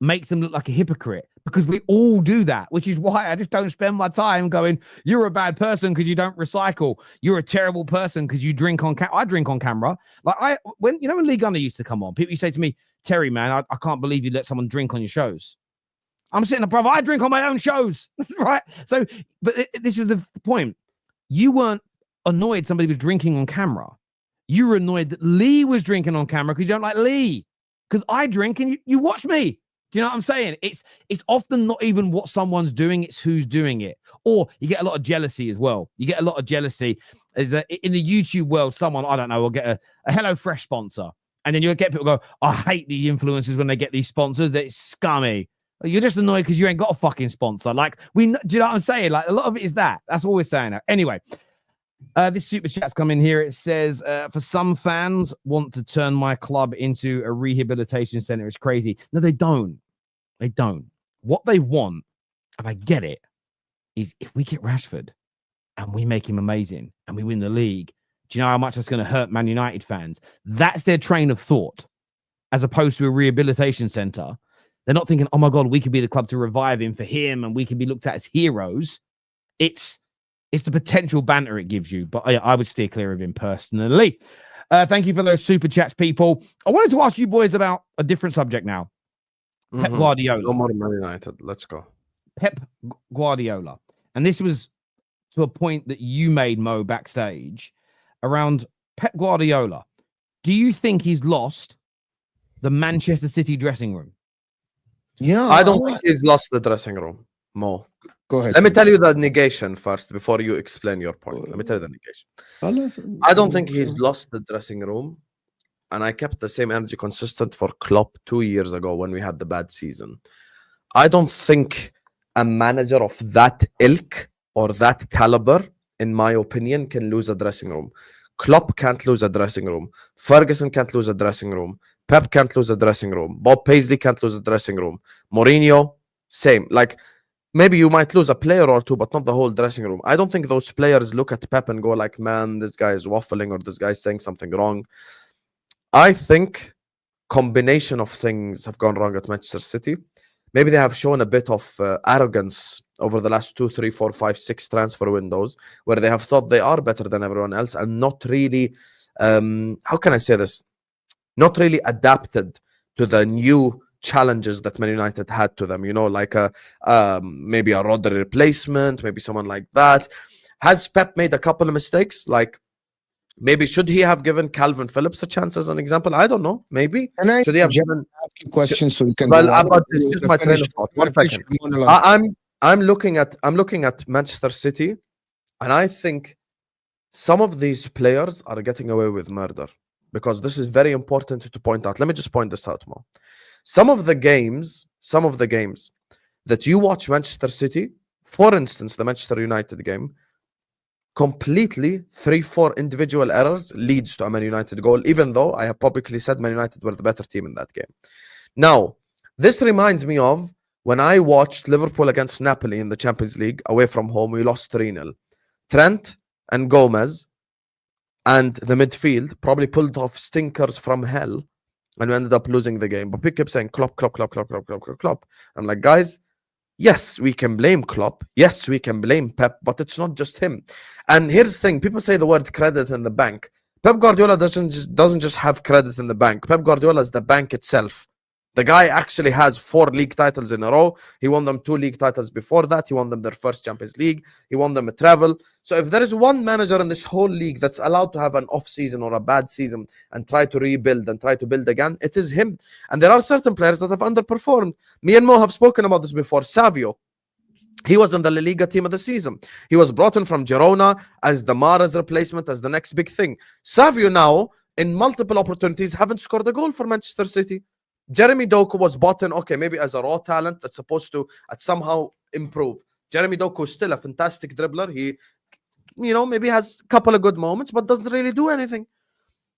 A: makes them look like a hypocrite, because we all do that, which is why I just don't spend my time going, "You're a bad person because you don't recycle. You're a terrible person because you drink on camera." I drink on camera. Like when Lee Gunner used to come on, people used to say to me, "Terry, man, I can't believe you let someone drink on your shows." I'm sitting there, brother, I drink on my own shows, right? So, but this was the point. You weren't annoyed somebody was drinking on camera. You were annoyed that Lee was drinking on camera because you don't like Lee. Because I drink and you watch me. Do you know what I'm saying? It's often not even what someone's doing, it's who's doing it. Or you get a lot of jealousy as well. You get a lot of jealousy. In the YouTube world, someone, I don't know, will get a HelloFresh sponsor. And then you'll get people go, "I hate the influencers when they get these sponsors. They're scummy." You're just annoyed because you ain't got a fucking sponsor. Like, do you know what I'm saying? Like, a lot of it is that. That's what we're saying now. Anyway, this super chat's come in here. It says, "For some fans want to turn my club into a rehabilitation center. It's crazy." No, they don't. They don't. What they want, and I get it, is if we get Rashford and we make him amazing and we win the league, do you know how much that's going to hurt Man United fans? That's their train of thought, as opposed to a rehabilitation center. They're not thinking, "Oh my God, we could be the club to revive him for him and we can be looked at as heroes." It's the potential banter it gives you, but I would steer clear of him personally. Thank you for those super chats, people. I wanted to ask you boys about a different subject now. Pep Guardiola.
B: No more Man United. Let's go.
A: Pep Guardiola. And this was to a point that you made, Mo, backstage around Pep Guardiola. Do you think he's lost the Manchester City dressing room?
C: Yeah.
B: I don't think he's lost the dressing room, Mo.
C: Go ahead.
B: Let me tell you the negation first before you explain your point. Let me tell you the negation. I don't think he's lost the dressing room. And I kept the same energy consistent for Klopp 2 years ago when we had the bad season. I don't think a manager of that ilk or that caliber, in my opinion, can lose a dressing room. Klopp can't lose a dressing room. Ferguson can't lose a dressing room. Pep can't lose a dressing room. Bob Paisley can't lose a dressing room. Mourinho, same. Like, maybe you might lose a player or two, but not the whole dressing room. I don't think those players look at Pep and go like, "Man, this guy is waffling," or "This guy is saying something wrong." I think combination of things have gone wrong at Manchester City. Maybe they have shown a bit of arrogance over the last 2, 3, 4, 5, 6 transfer windows, where they have thought they are better than everyone else and not really, how can I say this? Not really adapted to the new challenges that Man United had to them. You know, like maybe a Rodri replacement, maybe someone like that. Has Pep made a couple of mistakes? Like, maybe should he have given Calvin Phillips a chance as an example? I don't know. Maybe should he have given
C: questions so you can?
B: Well, but it's just my train of thought. 1 second. I'm looking at Manchester City, and I think some of these players are getting away with murder, because this is very important to point out. Let me just point this out more. Some of the games that you watch Manchester City, for instance, the Manchester United game, completely 3-4 individual errors leads to a Man United goal, even though I have publicly said Man United were the better team in that game. Now, this reminds me of when I watched Liverpool against Napoli in the Champions League away from home. We lost 3-0. Trent and Gomez and the midfield probably pulled off stinkers from hell, and we ended up losing the game. But people kept saying Klopp, Klopp, Klopp, Klopp, Klopp, Klopp, Klopp, Klopp. I'm like, guys, yes, we can blame Klopp. Yes, we can blame Pep, but it's not just him. And here's the thing: people say the word credit in the bank. Pep Guardiola doesn't just have credit in the bank. Pep Guardiola is the bank itself. The guy actually has 4 league titles in a row. He won them 2 league titles before that. He won them their first Champions League. He won them a treble. So if there is one manager in this whole league that's allowed to have an off season or a bad season and try to rebuild and try to build again, it is him. And there are certain players that have underperformed. Me and Mo have spoken about this before. Savio, he was in the La Liga team of the season. He was brought in from Girona as the Mara's replacement, as the next big thing. Savio now, in multiple opportunities, haven't scored a goal for Manchester City. Jeremy Doku was bought in, okay, maybe as a raw talent that's supposed to somehow improve. Jeremy Doku is still a fantastic dribbler. He, maybe has a couple of good moments, but doesn't really do anything.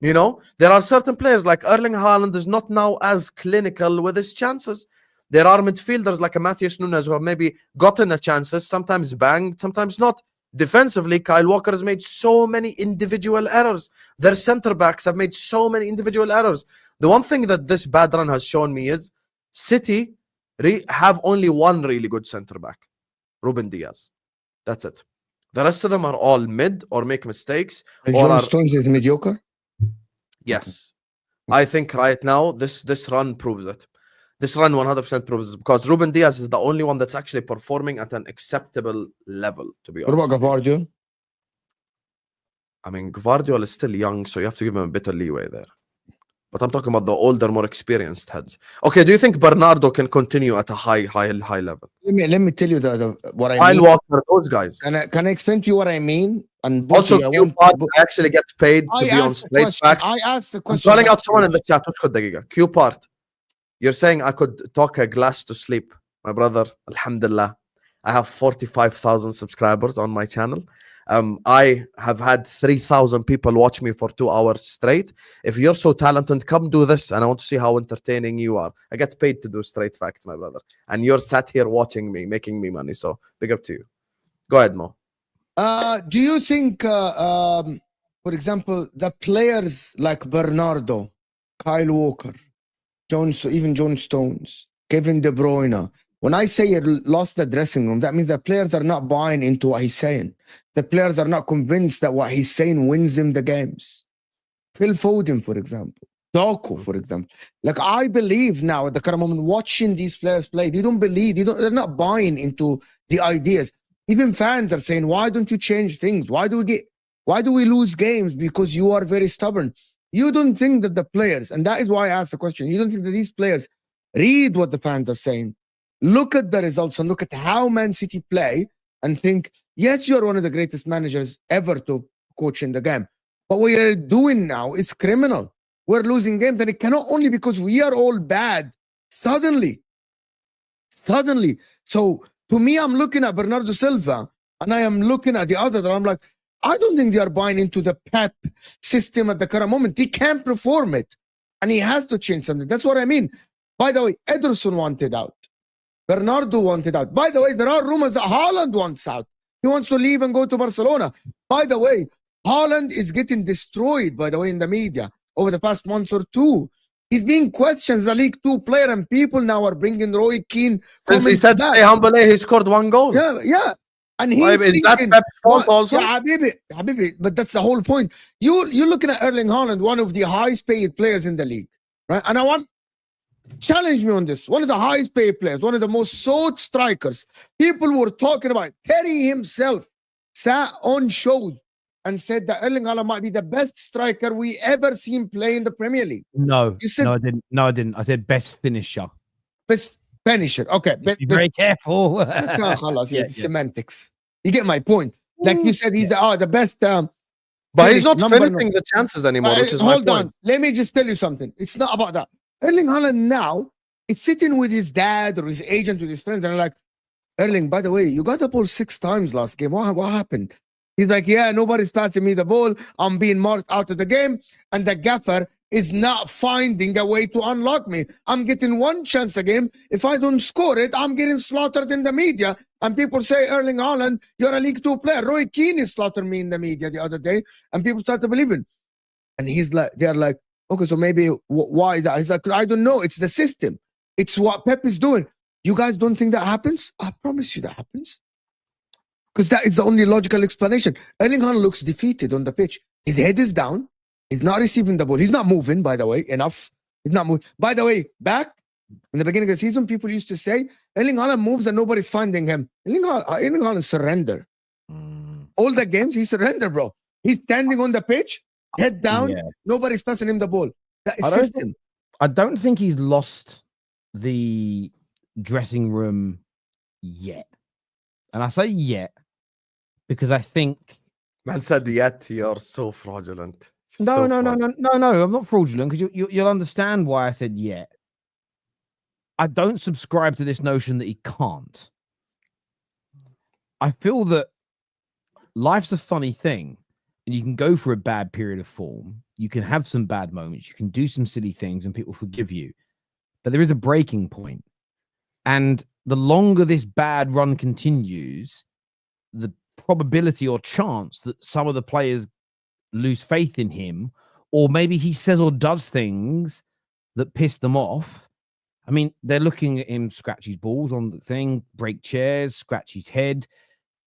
B: There are certain players like Erling Haaland is not now as clinical with his chances. There are midfielders like a Matheus Nunes who have maybe gotten a chances, sometimes banged, sometimes not. Defensively, Kyle Walker has made so many individual errors. Their centre backs have made so many individual errors. The one thing that this bad run has shown me is City have only one really good centre back, Ruben Diaz. That's it. The rest of them are all mid or make mistakes.
C: And John Stones is mediocre?
B: Yes. I think right now this run proves it. This run 100% proves it, because Ruben Diaz is the only one that's actually performing at an acceptable level, to be honest.
C: What about Gvardiol?
B: I mean, Gvardiol is still young, so you have to give him a bit of leeway there. But I'm talking about the older, more experienced heads. Okay, do you think Bernardo can continue at a high level?
C: Let me tell you what I
B: Kyle
C: mean.
B: Walker, those guys.
C: Can I explain to you what I mean? And
B: also, Q-Part actually get paid to be on straight facts.
C: I asked the question.
B: I'm calling out someone in the chat. Q-Part, you're saying I could talk a glass to sleep. My brother, alhamdulillah, I have 45,000 subscribers on my channel. I have had 3,000 people watch me for 2 hours straight. If you're so talented, come do this, and I want to see how entertaining you are. I get paid to do straight facts, my brother, and you're sat here watching me, making me money. So big up to you. Go ahead, Mo.
C: Do you think, for example, the players like Bernardo, Kyle Walker, even John Stones, Kevin De Bruyne, when I say he lost the dressing room, that means the players are not buying into what he's saying. The players are not convinced that what he's saying wins them the games. Phil Foden, for example. Doku, for example. Like, I believe now at the current moment, watching these players play, they don't believe, they're not buying into the ideas. Even fans are saying, why don't you change things? Why do we lose games? Because you are very stubborn. You don't think that the players, and that is why I asked the question, you don't think that these players read what the fans are saying, look at the results and look at how Man City play and think, yes, you're one of the greatest managers ever to coach in the game. But what you're doing now is criminal. We're losing games, and it cannot only because we are all bad suddenly. So to me, I'm looking at Bernardo Silva and I am looking at the other, and I'm like, I don't think they are buying into the Pep system at the current moment. He can't perform it, and he has to change something. That's what I mean. By the way, Ederson wanted out. Bernardo wanted out. By the way, there are rumors that Haaland wants out. He wants to leave and go to Barcelona. By the way, Haaland is getting destroyed, by the way, in the media over the past month or two. He's being questioned as a League 2 player, and people now are bringing Roy Keane.
B: Since he said, "Hey, humble," he scored 1 goal.
C: Yeah. And he's
B: is that Pep's fault also?
C: Yeah, Habibi, but that's the whole point. You're looking at Erling Haaland, one of the highest paid players in the league, right? And I want challenge me on this. One of the highest paid players, one of the most sought strikers. People were talking about Terry himself sat on shows and said that Erling Haaland might be the best striker we ever seen play in the Premier League.
A: No, I didn't. I said best finisher.
C: Best finisher. Okay.
A: Be very careful.
C: Semantics. You get my point. Like you said, he's the best.
B: But he's not finishing the chances anymore, which is
C: hold
B: my
C: on.
B: point.
C: Let me just tell you something. It's not about that. Erling Haaland now is sitting with his dad or his agent, with his friends, and they're like, Erling, by the way, you got the ball 6 times last game. What happened? He's like, yeah, nobody's passing me the ball. I'm being marked out of the game. And the gaffer is not finding a way to unlock me. I'm getting one chance a game. If I don't score it, I'm getting slaughtered in the media. And people say, Erling Haaland, you're a League 2 player. Roy Keane slaughtered me in the media the other day, and people start to believe it. And he's like, they're like, okay, so maybe why is that? He's like, I don't know. It's the system. It's what Pep is doing. You guys don't think that happens? I promise you that happens. Because that is the only logical explanation. Erling Haaland looks defeated on the pitch. His head is down. He's not receiving the ball. He's not moving, by the way, enough. He's not moving. By the way, back in the beginning of the season, people used to say, Erling Haaland moves and nobody's finding him. Erling Haaland surrender. All the games, he surrender, bro. He's standing on the pitch, head down, nobody's passing him the ball. That is system.
A: I don't think he's lost the dressing room yet. And I say yet because I think...
B: Man said yet, you're so fraudulent.
A: No, I'm not fraudulent because you'll understand why I said yet. I don't subscribe to this notion that he can't. I feel that life's a funny thing and you can go for a bad period of form. You can have some bad moments. You can do some silly things and people forgive you. But there is a breaking point. And the longer this bad run continues, the probability or chance that some of the players lose faith in him, or maybe he says or does things that piss them off. I mean, they're looking at him scratch his balls on the thing, break chairs, scratch his head,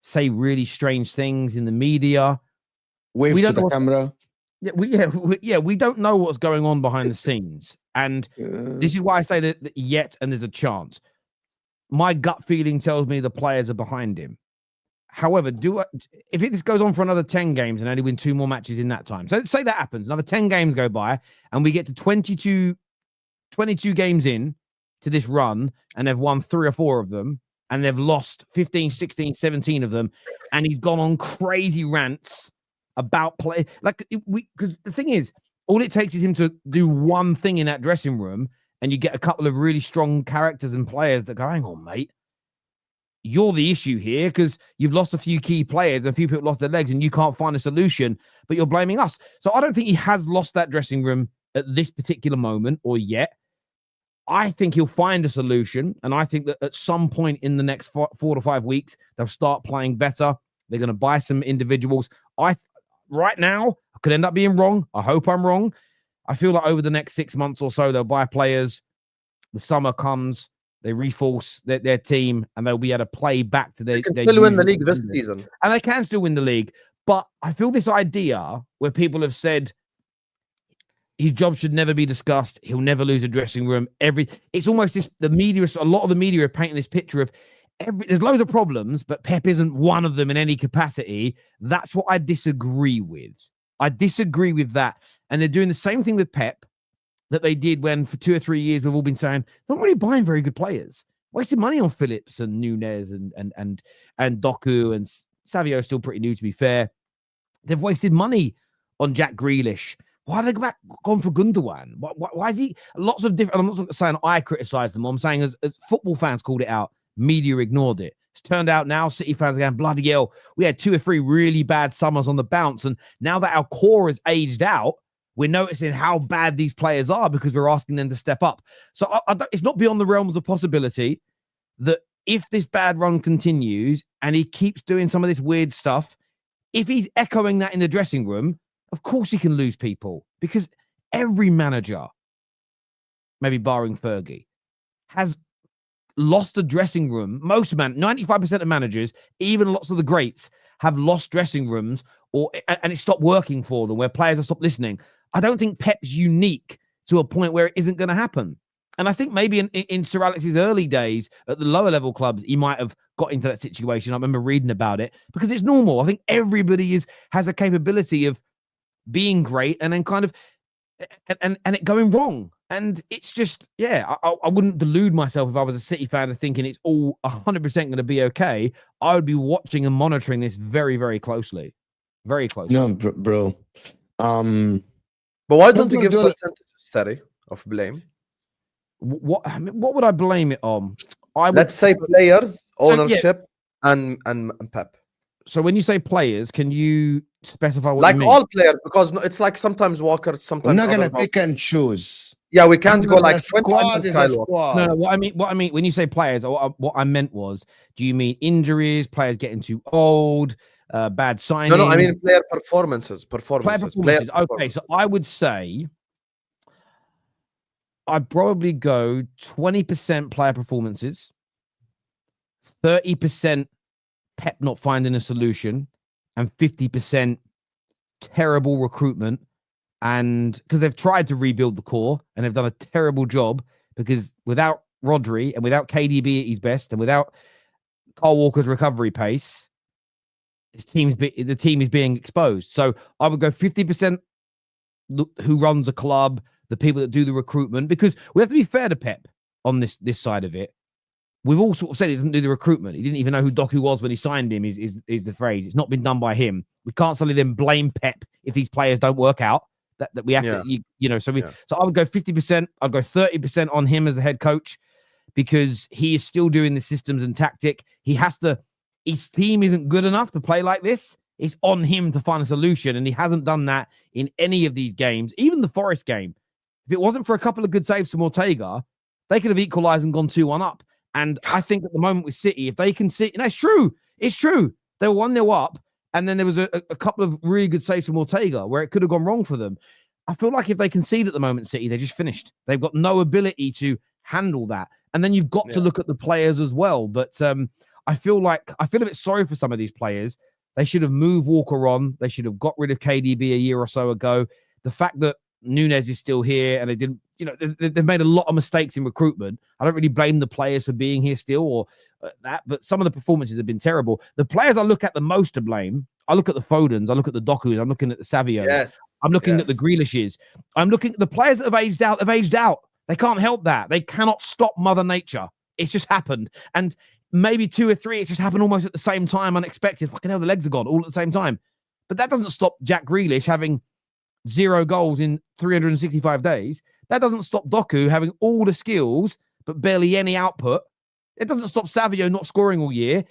A: say really strange things in the media.
C: Wave to the camera.
A: We don't know what's going on behind the scenes. And this is why I say that yet and there's a chance. My gut feeling tells me the players are behind him. However, if this goes on for another 10 games and only win 2 more matches in that time, so say that happens, another 10 games go by and we get to 22 games in to this run and they've won 3 or 4 of them and they've lost 15, 16, 17 of them and he's gone on crazy rants about play. Because the thing is, all it takes is him to do one thing in that dressing room and you get a couple of really strong characters and players that go, hang on, mate. You're the issue here because you've lost a few key players and a few people lost their legs and you can't find a solution, but you're blaming us. So I don't think he has lost that dressing room at this particular moment or yet. I think he'll find a solution. And I think that at some point in the next 4 to 5 weeks, they'll start playing better. They're going to buy some individuals. Right now, I could end up being wrong. I hope I'm wrong. I feel like over the next 6 months or so, they'll buy players. The summer comes. They reforce their team and they'll be able to play back to their...
B: They can still win the league this season.
A: And they can still win the league. But I feel this idea where people have said his job should never be discussed. He'll never lose a dressing room. It's almost this, a lot of the media are painting this picture of there's loads of problems, but Pep isn't one of them in any capacity. That's what I disagree with. I disagree with that. And they're doing the same thing with Pep that they did when for 2 or 3 years we've all been saying they're not really buying very good players, wasting money on Phillips and Nunes and Doku, and Savio is still pretty new to be fair. They've wasted money on Jack Grealish. Why have they gone for Gundogan? Why is he lots of different? I'm not saying I criticize them. I'm saying as football fans called it out, media ignored it. It's turned out now City fans are going, bloody hell, we had 2 or 3 really bad summers on the bounce, and now that our core has aged out, we're noticing how bad these players are because we're asking them to step up. So it's not beyond the realms of possibility that if this bad run continues and he keeps doing some of this weird stuff, if he's echoing that in the dressing room, of course he can lose people because every manager, maybe barring Fergie, has lost the dressing room. 95% of managers, even lots of the greats, have lost dressing rooms and it stopped working for them where players have stopped listening. I don't think Pep's unique to a point where it isn't going to happen. And I think maybe in Sir Alex's early days at the lower level clubs, he might have got into that situation. I remember reading about it because it's normal. I think everybody has a capability of being great and then kind of and it going wrong. And it's just, I wouldn't delude myself if I was a City fan of thinking it's all 100% going to be okay. I would be watching and monitoring this very, very closely. Very closely.
C: No, bro.
B: But why don't you give percentage study of blame?
A: What would I blame it on?
B: Let's say players, ownership, and Pep.
A: So when you say players, can you specify what
B: Like
A: you mean?
B: all players, because it's like sometimes Walker,
C: We're
B: sometimes
C: not gonna
B: other
C: pick and choose.
B: Yeah, we can't go like
C: A
B: 20
C: squad
B: minutes,
C: is a
B: Kyle Walker.
C: squad.
A: No, what I mean when you say players, what I meant was, do you mean injuries, players getting too old, bad signing?
B: No, I mean player performances.
A: Player
B: Performances.
A: performances. Okay, so I would say I'd probably go 20% player performances, 30% Pep not finding a solution, and 50% terrible recruitment. And because they've tried to rebuild the core and they've done a terrible job, because without Rodri and without KDB at his best and without Kyle Walker's recovery pace, the team is being exposed. So I would go 50% who runs a club, the people that do the recruitment, because we have to be fair to Pep on this side of it. We've all sort of said he doesn't do the recruitment. He didn't even know who Doku was when he signed him, is the phrase. It's not been done by him. We can't suddenly then blame Pep if these players don't work out. That we have to, so I would go 50%. I'd go 30% on him as a head coach, because he is still doing the systems and tactic. His team isn't good enough to play like this. It's on him to find a solution, and he hasn't done that in any of these games, even the Forest game. If it wasn't for a couple of good saves from Ortega, they could have equalized and gone 2-1 up. And I think at the moment with City, if they can see, and it's true. They were 1-0 up, and then there was a couple of really good saves from Ortega where it could have gone wrong for them. I feel like if they concede at the moment, City, they're just finished. They've got no ability to handle that. And then you've got to look at the players as well. But I feel a bit sorry for some of these players. They should have moved Walker on. They should have got rid of KDB a year or so ago. The fact that Nunez is still here and they didn't, they've made a lot of mistakes in recruitment. I don't really blame the players for being here still or that, but some of the performances have been terrible. The players I look at the most to blame, I look at the Fodens, I look at the Dokus, I'm looking at the Savios,
B: Yes.
A: I'm looking at the Grealishes, I'm looking at the players that have aged out. They can't help that. They cannot stop Mother Nature. It's just happened. And maybe 2 or 3, it's just happened almost at the same time, unexpected. Fucking hell, the legs are gone all at the same time. But that doesn't stop Jack Grealish having 0 goals in 365 days. That doesn't stop Doku having all the skills, but barely any output. It doesn't stop Savio not scoring all year.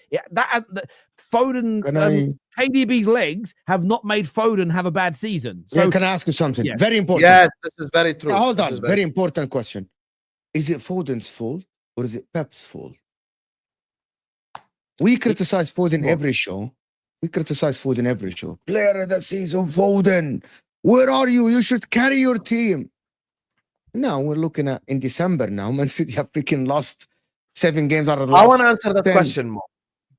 A: Foden, KDB's legs have not made Foden have a bad season. So,
C: can I ask you something?
A: Yes.
C: Very important.
B: Yes, this is very true.
C: Hold on. Very important question. Is it Foden's fault or is it Pep's fault? We criticize Foden every show. Player of the season, Foden. Where are you? You should carry your team. Now we're looking at in December now. Man City have freaking lost 7 games out of the last
B: I want to answer that
C: 10.
B: question more.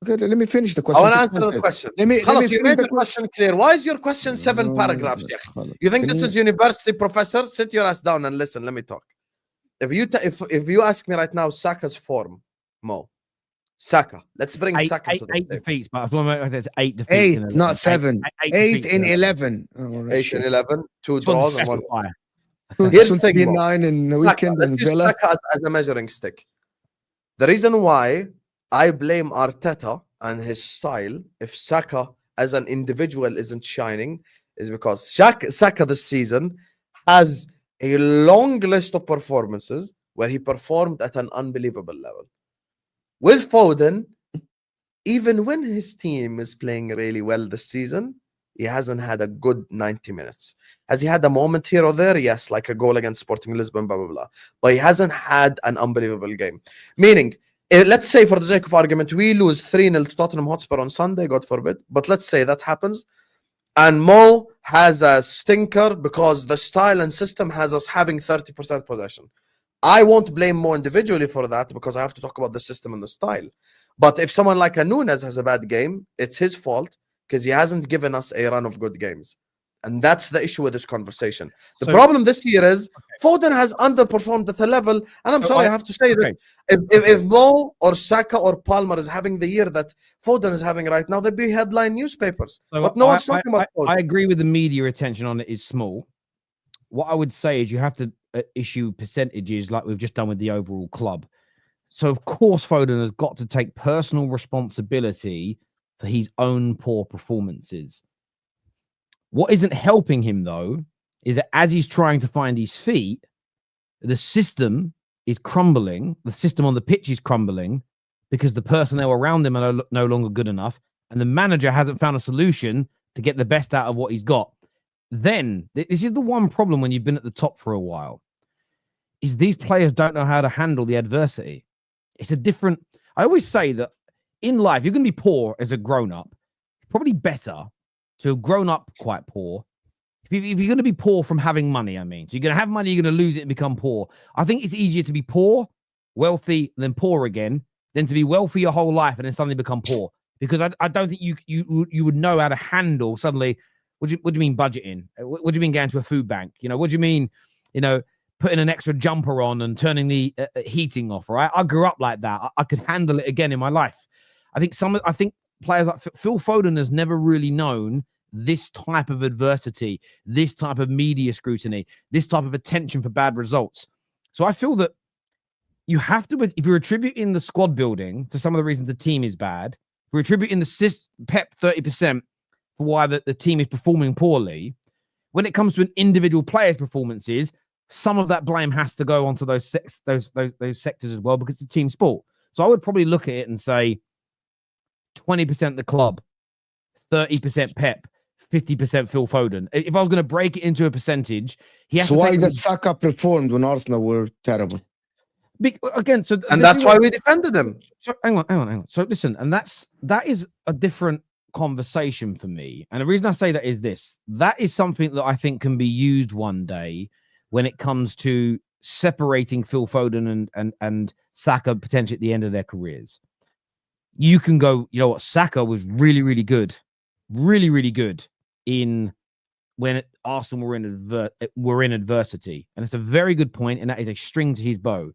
C: Okay, let me finish the question.
B: I want to answer the question.
C: Let me
B: you made the question clear. Why is your question 7 paragraphs? You think this is university professor? Sit your ass down and listen. Let me talk. If you ask me right now, Saka's form, Mo. Saka. Let's bring Saka to the
A: 8 defeats, but it's 8 defeats.
C: 8, not 7. 8 in 11.
B: 8 in 11, 2 draws and 1.
C: Here's the thing, 9 in the weekend and Villa.
B: Saka as a measuring stick. The reason why I blame Arteta and his style, if Saka as an individual isn't shining, is because Saka this season has a long list of performances where he performed at an unbelievable level. With Foden, even when his team is playing really well this season, he hasn't had a good 90 minutes. Has he had a moment here or there? Yes, like a goal against Sporting Lisbon, blah, blah, blah. But he hasn't had an unbelievable game. Meaning, let's say for the sake of argument, we lose 3-0 to Tottenham Hotspur on Sunday, God forbid. But let's say that happens. And Mo has a stinker because the style and system has us having 30% possession. I won't blame Mo individually for that because I have to talk about the system and the style. But if someone like a Nunez has a bad game, it's his fault because he hasn't given us a run of good games. And that's the issue with this conversation. The problem this year is Foden has underperformed at a level, and I'm sorry, I have to say that if Mo or Saka or Palmer is having the year that Foden is having right now, they'd be headline newspapers.
A: So
B: but no one's talking about Foden.
A: I agree with the media attention on it is small. What I would say is you have to issue percentages like we've just done with the overall club. So, of course, Foden has got to take personal responsibility for his own poor performances. What isn't helping him, though, is that as he's trying to find his feet, the system is crumbling. The system on the pitch is crumbling because the personnel around him are no longer good enough. and the manager hasn't found a solution to get the best out of what he's got, then this is the one problem when you've been at the top for a while, is these players don't know how to handle the adversity. It's a different... I always say that in life, you're going to be poor as a grown-up. Probably better to have grown up quite poor. If you're going to be poor from having money, I mean. So you're going to have money, you're going to lose it and become poor. I think it's easier to be poor, wealthy, then poor again, than to be wealthy your whole life and then suddenly become poor. Because I don't think you would know how to handle suddenly... What do you mean budgeting? What do you mean going to a food bank? What do you mean, putting an extra jumper on and turning the heating off, right? I grew up like that. I could handle it again in my life. I think players like Phil Foden has never really known this type of adversity, this type of media scrutiny, this type of attention for bad results. So I feel that you have to, if you're attributing the squad building to some of the reasons the team is bad, if you're attributing the Pep 30% for why the team is performing poorly, when it comes to an individual player's performances, some of that blame has to go onto those sectors as well, because it's a team sport. So I would probably look at it and say 20% the club, 30% Pep, 50% Phil Foden. If I was going to break it into a percentage, he has
C: so
A: to
C: why did Saka performed when Arsenal were terrible?
A: Again, so
B: and that's why we defended him.
A: So hang on. So listen, and that is a different conversation for me. And the reason I say that is this: that is something that I think can be used one day when it comes to separating Phil Foden and Saka potentially at the end of their careers. You can go, you know what, Saka was really, really good in when Arsenal were in adversity. And it's a very good point, and that is a string to his bow.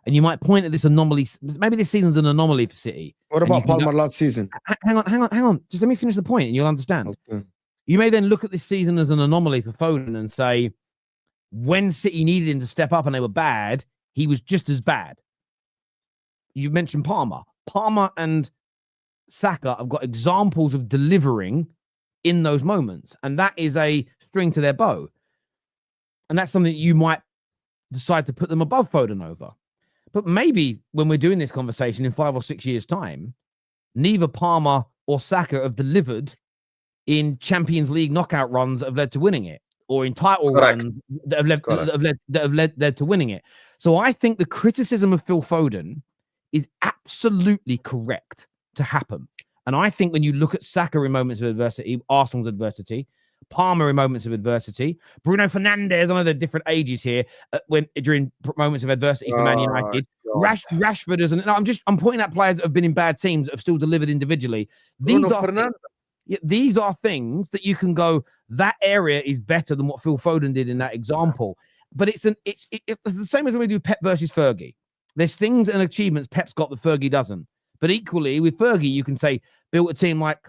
A: And you might point at this anomaly. Maybe this season's an anomaly for City.
C: What about Palmer last season?
A: Hang on. Just let me finish the point and you'll understand.
C: Okay.
A: You may then look at this season as an anomaly for Foden and say, when City needed him to step up and they were bad, he was just as bad. You mentioned Palmer. Palmer and Saka have got examples of delivering in those moments. And that is a string to their bow. And that's something that you might decide to put them above Foden over. But maybe when we're doing this conversation in 5 or 6 years' time, neither Palmer or Saka have delivered in Champions League knockout runs that have led to winning it, or in title runs that have led to winning it. So I think the criticism of Phil Foden is absolutely correct to happen. And I think when you look at Saka in moments of adversity, Arsenal's adversity, Palmer in moments of adversity, Bruno Fernandes, I know they're different ages here, during moments of adversity for Man United. Rashford isn't. No, I'm pointing out players that have been in bad teams that have still delivered individually. These are things that you can go, that area is better than what Phil Foden did in that example. But it's the same as when we do Pep versus Fergie. There's things and achievements Pep's got that Fergie doesn't. But equally with Fergie, you can say built a team like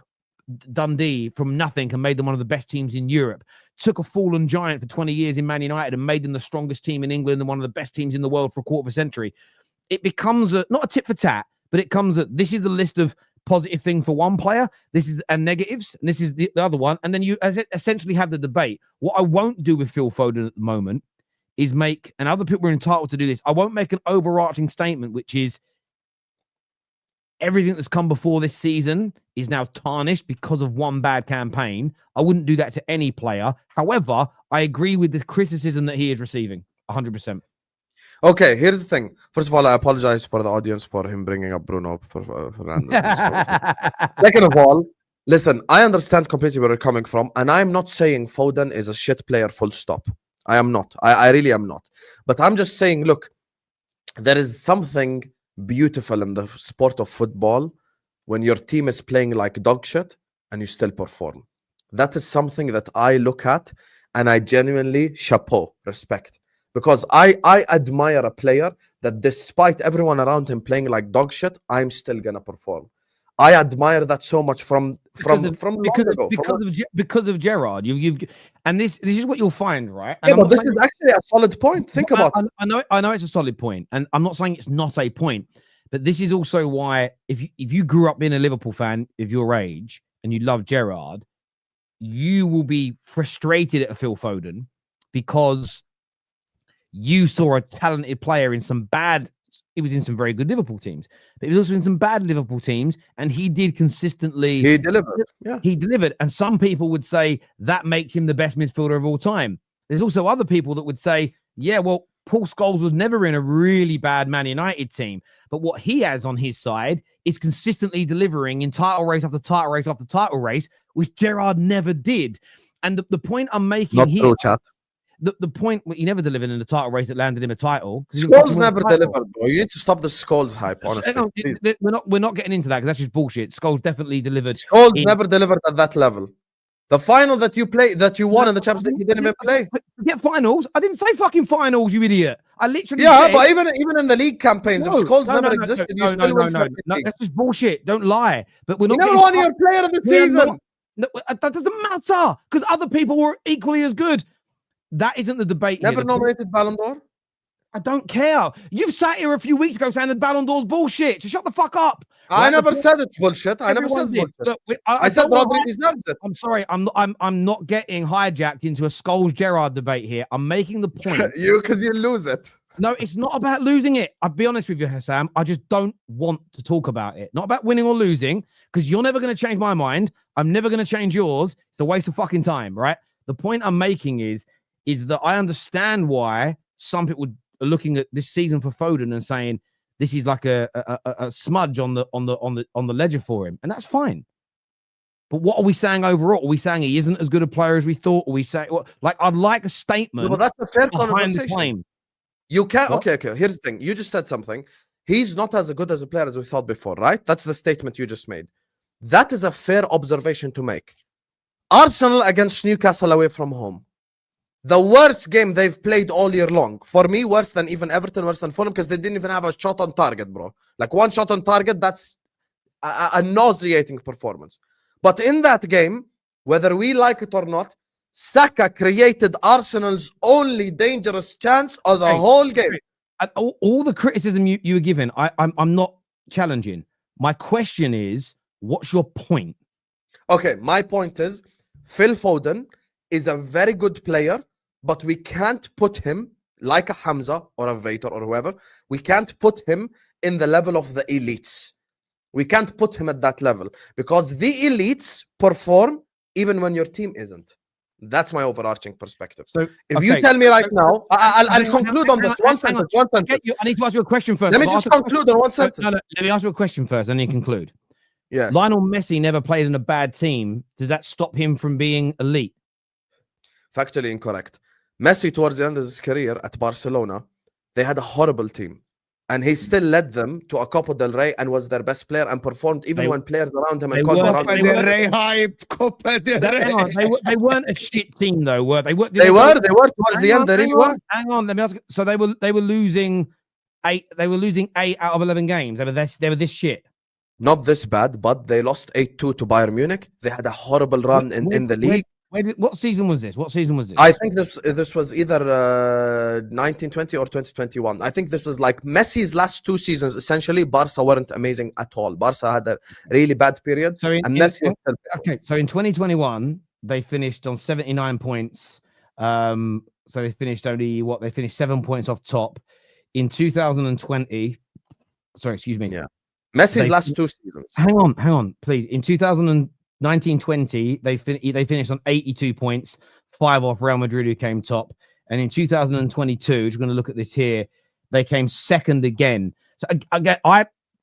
A: Dundee from nothing and made them one of the best teams in Europe, took a fallen giant for 20 years in Man United and made them the strongest team in England and one of the best teams in the world for a quarter of a century. It becomes not a tit for tat, but it comes that this is the list of positive things for one player, this is and negatives, and this is the other one, and then you essentially have the debate. What I won't do with Phil Foden at the moment is make, and other people are entitled to do this, I won't make an overarching statement which is everything that's come before this season is now tarnished because of one bad campaign. I wouldn't do that to any player. However, I agree with the criticism that he is receiving 100%.
B: Okay, here's the thing. First of all, I apologize for the audience for him bringing up Bruno Fernandes. Second of all, listen, I understand completely where you're coming from, and I'm not saying Foden is a shit player, full stop. I am not. I really am not. But I'm just saying, look, there is something beautiful in the sport of football when your team is playing like dog shit and you still perform. That is something that I look at and I genuinely chapeau, respect. Because I admire a player that despite everyone around him playing like dog shit, I'm still gonna perform. I admire that so much because
A: of Gerrard. And this is what you'll find, right? And
B: yeah, but this is actually a solid point. Think about it.
A: I know it's a solid point, and I'm not saying it's not a point, but this is also why if you grew up being a Liverpool fan of your age and you love Gerrard, you will be frustrated at Phil Foden because you saw a talented player in some bad in some very good Liverpool teams, but he was also in some bad Liverpool teams, and he did consistently.
B: He delivered. Yeah,
A: he delivered. And some people would say that makes him the best midfielder of all time. There's also other people that would say, yeah, well, Paul Scholes was never in a really bad Man United team, but what he has on his side is consistently delivering in title race after title race after title race, which Gerrard never did. And the point I'm making
B: not
A: here,
B: true, chat.
A: the point he never delivered in the title race that landed him a title.
B: Scholes never delivered, bro. You need to stop the Scholes hype, honestly.
A: We're not getting into that because that's just bullshit. Scholes definitely delivered.
B: Scholes never delivered at that level. The final that you won in the Champions League, he didn't even play.
A: Get finals? I didn't say fucking finals, you idiot. I literally
B: said, but even in the league campaigns, if Scholes never existed, you still win.
A: No, that's just bullshit. Don't lie. But we're not.
B: You never won your player of the season.
A: No, that doesn't matter because other people were equally as good. That isn't the debate.
B: Never nominated Ballon d'Or.
A: I don't care. You've sat here a few weeks ago saying the Ballon d'Or's bullshit. Just shut the fuck up.
B: I never said it's bullshit. I never said bullshit. Look, I said Rodri deserves it.
A: I'm sorry. I'm not getting hijacked into a Scholes Gerrard debate here. I'm making the point.
B: Because you lose it.
A: No, it's not about losing it. I'll be honest with you, Hassam. I just don't want to talk about it. Not about winning or losing, because you're never going to change my mind. I'm never going to change yours. It's a waste of fucking time, right? The point I'm making is that I understand why some people are looking at this season for Foden and saying this is like a smudge on the ledger for him, and that's fine. But what are we saying overall? Are we saying he isn't as good a player as we thought? Are we saying I'd like a statement?
B: Well, that's a fair
A: behind
B: conversation.
A: The claim.
B: You can't. Okay. Here's the thing. You just said something. He's not as good as a player as we thought before, right? That's the statement you just made. That is a fair observation to make. Arsenal against Newcastle away from home. The worst game they've played all year long. For me, worse than even Everton, worse than Fulham, because they didn't even have a shot on target, bro. Like one shot on target, that's a nauseating performance. But in that game, whether we like it or not, Saka created Arsenal's only dangerous chance of the whole game.
A: All the criticism you were given, I'm not challenging. My question is, what's your point?
B: Okay, my point is, Phil Foden is a very good player, but we can't put him like a Hamza or a Vader or whoever. We can't put him in the level of the elites. We can't put him at that level because the elites perform even when your team isn't. That's my overarching perspective. So, if you tell me right now, I'll conclude on this. One sentence.
A: I need to ask you a question first.
B: Let me just conclude on one sentence.
A: No, let me ask you a question first, and then you conclude.
B: Yeah.
A: Lionel Messi never played in a bad team. Does that stop him from being elite?
B: Factually incorrect. Messi, towards the end of his career at Barcelona, they had a horrible team. And he still led them to a Copa del Rey and was their best player and performed even when players around him and coaches around him.
C: Del Rey hype, Copa del Rey.
A: They weren't a shit team though, were they?
B: They were towards the end. They really were.
A: Hang on, let me ask. So they were losing 8. They were losing 8 out of 11 games. They were this shit.
B: Not this bad, but they lost 8-2 to Bayern Munich. They had a horrible run in the league.
A: What season was this?
B: I think this was either 1920 or 2021. I think this was like Messi's last 2 seasons. Essentially, Barca weren't amazing at all. Barca had a really bad period. So in
A: 2021, they finished on 79 points. So they finished They finished 7 points off top. In 2020,
B: Yeah. Messi's last 2 seasons.
A: Hang on, please. In 1920, they finished on 82 points, 5 off Real Madrid, who came top. And in 2022, which we're going to look at this here, they came second again. So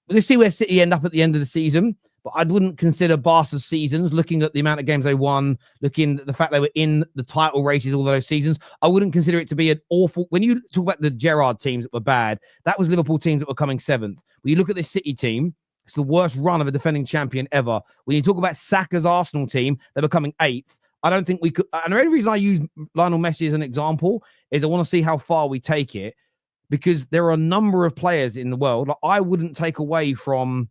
A: let's see where City end up at the end of the season. But I wouldn't consider Barca's seasons, looking at the amount of games they won, looking at the fact they were in the title races all those seasons. I wouldn't consider it to be an awful. When you talk about the Gerrard teams that were bad, that was Liverpool teams that were coming 7th. When you look at this City team, it's the worst run of a defending champion ever. When you talk about Saka's Arsenal team, they're becoming 8th. I don't think we could. And the only reason I use Lionel Messi as an example is I want to see how far we take it, because there are a number of players in the world. Like, I wouldn't take away from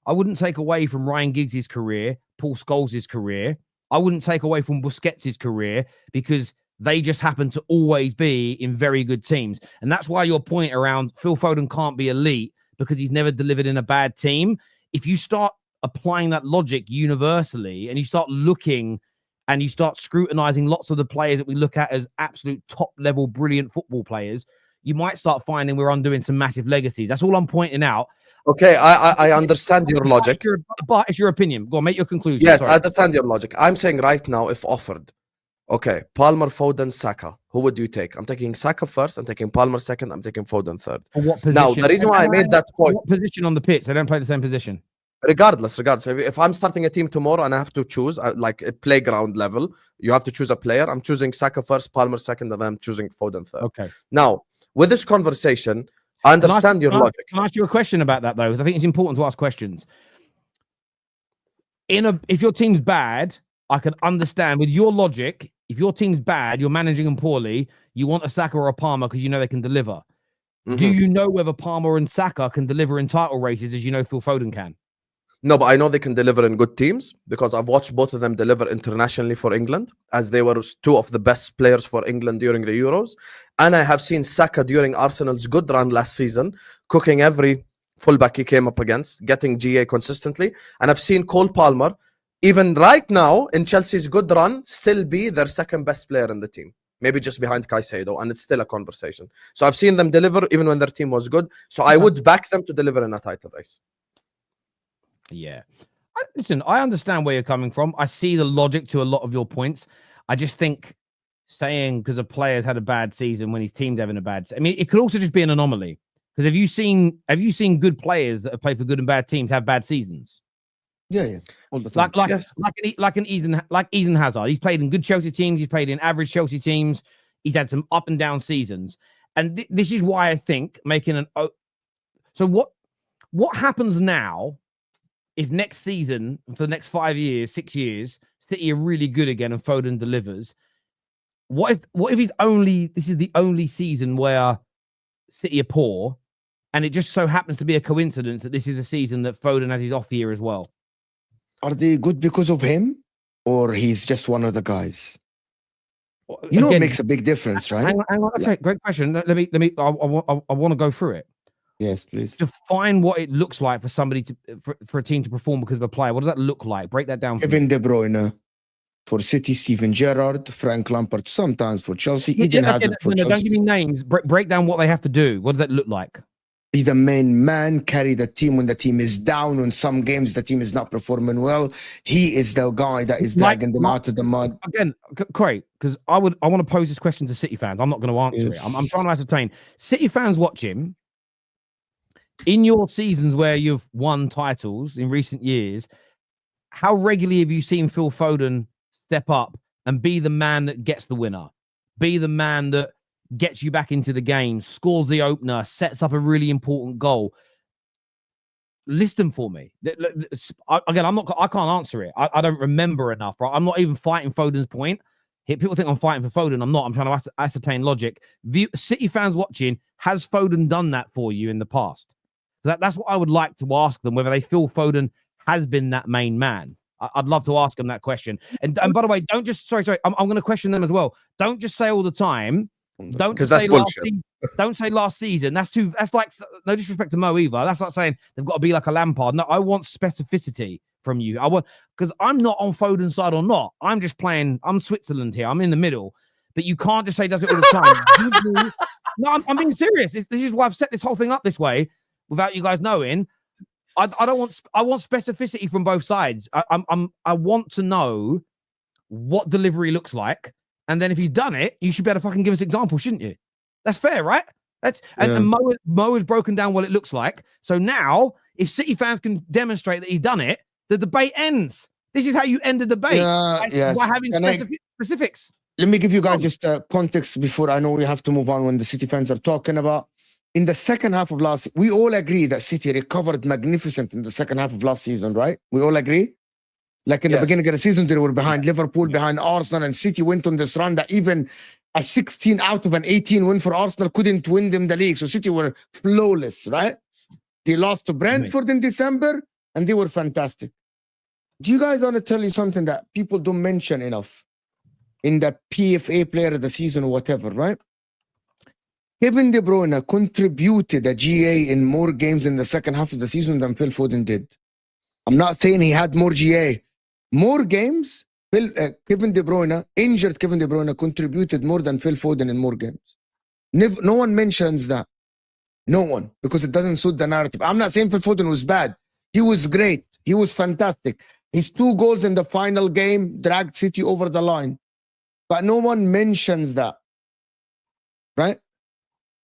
A: Ryan Giggs' career, Paul Scholes' career. I wouldn't take away from Busquets' career, because they just happen to always be in very good teams. And that's why your point around Phil Foden can't be elite, because he's never delivered in a bad team. If you start applying that logic universally and you start looking and you start scrutinizing lots of the players that we look at as absolute top level, brilliant football players, you might start finding we're undoing some massive legacies. That's all I'm pointing out.
B: Okay, I understand your logic.
A: But it's your opinion. Go on, make your conclusion.
B: Yes,
A: Sorry.
B: I understand your logic. I'm saying right now, if offered, okay, Palmer, Foden, Saka, who would you take? I'm taking Saka first. I'm taking Palmer second. I'm taking Foden third.
A: For what position?
B: Now, the reason why I made that point,
A: what position on the pitch? They don't play the same position.
B: regardless, if I'm starting a team tomorrow and I have to choose like a playground level, you have to choose a player. I'm choosing Saka first, Palmer second, and then I'm choosing Foden third.
A: Okay.
B: Now, with this conversation, I understand your logic.
A: Can I ask you a question about that though? Because I think it's important to ask questions. If your team's bad, I can understand with your logic. If your team's bad, you're managing them poorly, you want a Saka or a Palmer because you know they can deliver. Do you know whether Palmer and Saka can deliver in title races as you know Phil Foden can?
B: No, but I know they can deliver in good teams because I've watched both of them deliver internationally for England, as they were two of the best players for England during the Euros. And I have seen Saka during Arsenal's good run last season, cooking every fullback he came up against, getting GA consistently. And I've seen Cole Palmer, even right now in Chelsea's good run, still be their second best player in the team. Maybe just behind Caicedo, and it's still a conversation. So I've seen them deliver even when their team was good. So I would back them to deliver in a title race.
A: Yeah. Listen, I understand where you're coming from. I see the logic to a lot of your points. I just think saying because a player's had a bad season when his team's having a bad season, I mean, it could also just be an anomaly. Because have you seen good players that have played for good and bad teams have bad seasons?
C: Yeah. All the time.
A: Like Eden Hazard. He's played in good Chelsea teams. He's played in average Chelsea teams. He's had some up and down seasons. And this is why I think making so what happens now if next season, for the next 5 years, 6 years, City are really good again and Foden delivers? What if this is the only season where City are poor, and it just so happens to be a coincidence that this is the season that Foden has his off year as well?
C: Are they good because of him, or he's just one of the guys?
A: Again,
C: it makes a big difference, right?
A: Hang on. Okay, great question. Let me. I want to go through it.
C: Yes, please.
A: Define what it looks like for somebody for a team to perform because of a player. What does that look like? Break that down.
C: Kevin De Bruyne for City, Steven Gerrard, Frank Lampard sometimes for Chelsea, Eden Hazard for Chelsea.
A: Don't give me names. Break down what they have to do. What does that look like?
C: Be the main man, carry the team when the team is down. In some games, the team is not performing well. He is the guy that is dragging them out of the mud.
A: Again, great, because I want to pose this question to City fans. I'm not going to answer it. I'm trying to ascertain. City fans watching, in your seasons where you've won titles in recent years, how regularly have you seen Phil Foden step up and be the man that gets the winner? Be the man that gets you back into the game, scores the opener, sets up a really important goal. List them for me. Again, I can't answer it. I don't remember enough, right? I'm not even fighting Foden's point. People think I'm fighting for Foden. I'm not. I'm trying to ascertain logic. City fans watching, has Foden done that for you in the past? That's what I would like to ask them, whether they feel Foden has been that main man. I'd love to ask them that question. And by the way, don't just, sorry, I'm going to question them as well. Don't just say all the time, don't say last season. That's like, no disrespect to Mo either. That's like saying they've got to be like a Lampard. No, I want specificity from you. Because I'm not on Foden's side or not. I'm just playing, I'm Switzerland here. I'm in the middle. But you can't just say does it all the time. No, I'm being serious. This is why I've set this whole thing up this way without you guys knowing. I want specificity from both sides. I want to know what delivery looks like. And then if he's done it, you should be able to fucking give us examples, shouldn't you? That's fair, right? And Mo has broken down what it looks like. So now, if City fans can demonstrate that he's done it, the debate ends. This is how you end the debate. By having specifics.
C: Let me give you guys just context before I know we have to move on when the City fans are talking about. In the second half of we all agree that City recovered magnificent in the second half of last season, right? We all agree? Like in the beginning of the season, they were behind Liverpool, behind Arsenal, and City went on this run that even a 16 out of an 18 win for Arsenal couldn't win them the league. So City were flawless, right? They lost to Brentford in December, and they were fantastic. Do you guys want to tell you something that people don't mention enough in the PFA player of the season or whatever, right? Kevin De Bruyne contributed a GA in more games in the second half of the season than Phil Foden did. I'm not saying he had more GA. More games, Kevin De Bruyne, injured Kevin De Bruyne contributed more than Phil Foden in more games. No one mentions that. No one, because it doesn't suit the narrative. I'm not saying Phil Foden was bad. He was great. He was fantastic. His 2 goals in the final game dragged City over the line. But no one mentions that. Right?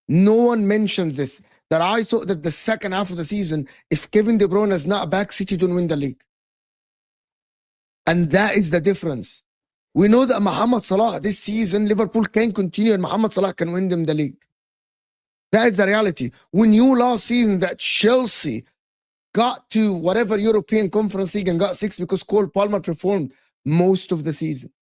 C: No one mentions this. That I thought that the second half of the season, if Kevin De Bruyne is not back, City don't win the league. And that is the difference. We know that Mohamed Salah, this season, Liverpool can continue and Mohamed Salah can win them the league. That is the reality. We knew last season that Chelsea got to whatever European Conference League and got 6 because Cole Palmer performed most of the season.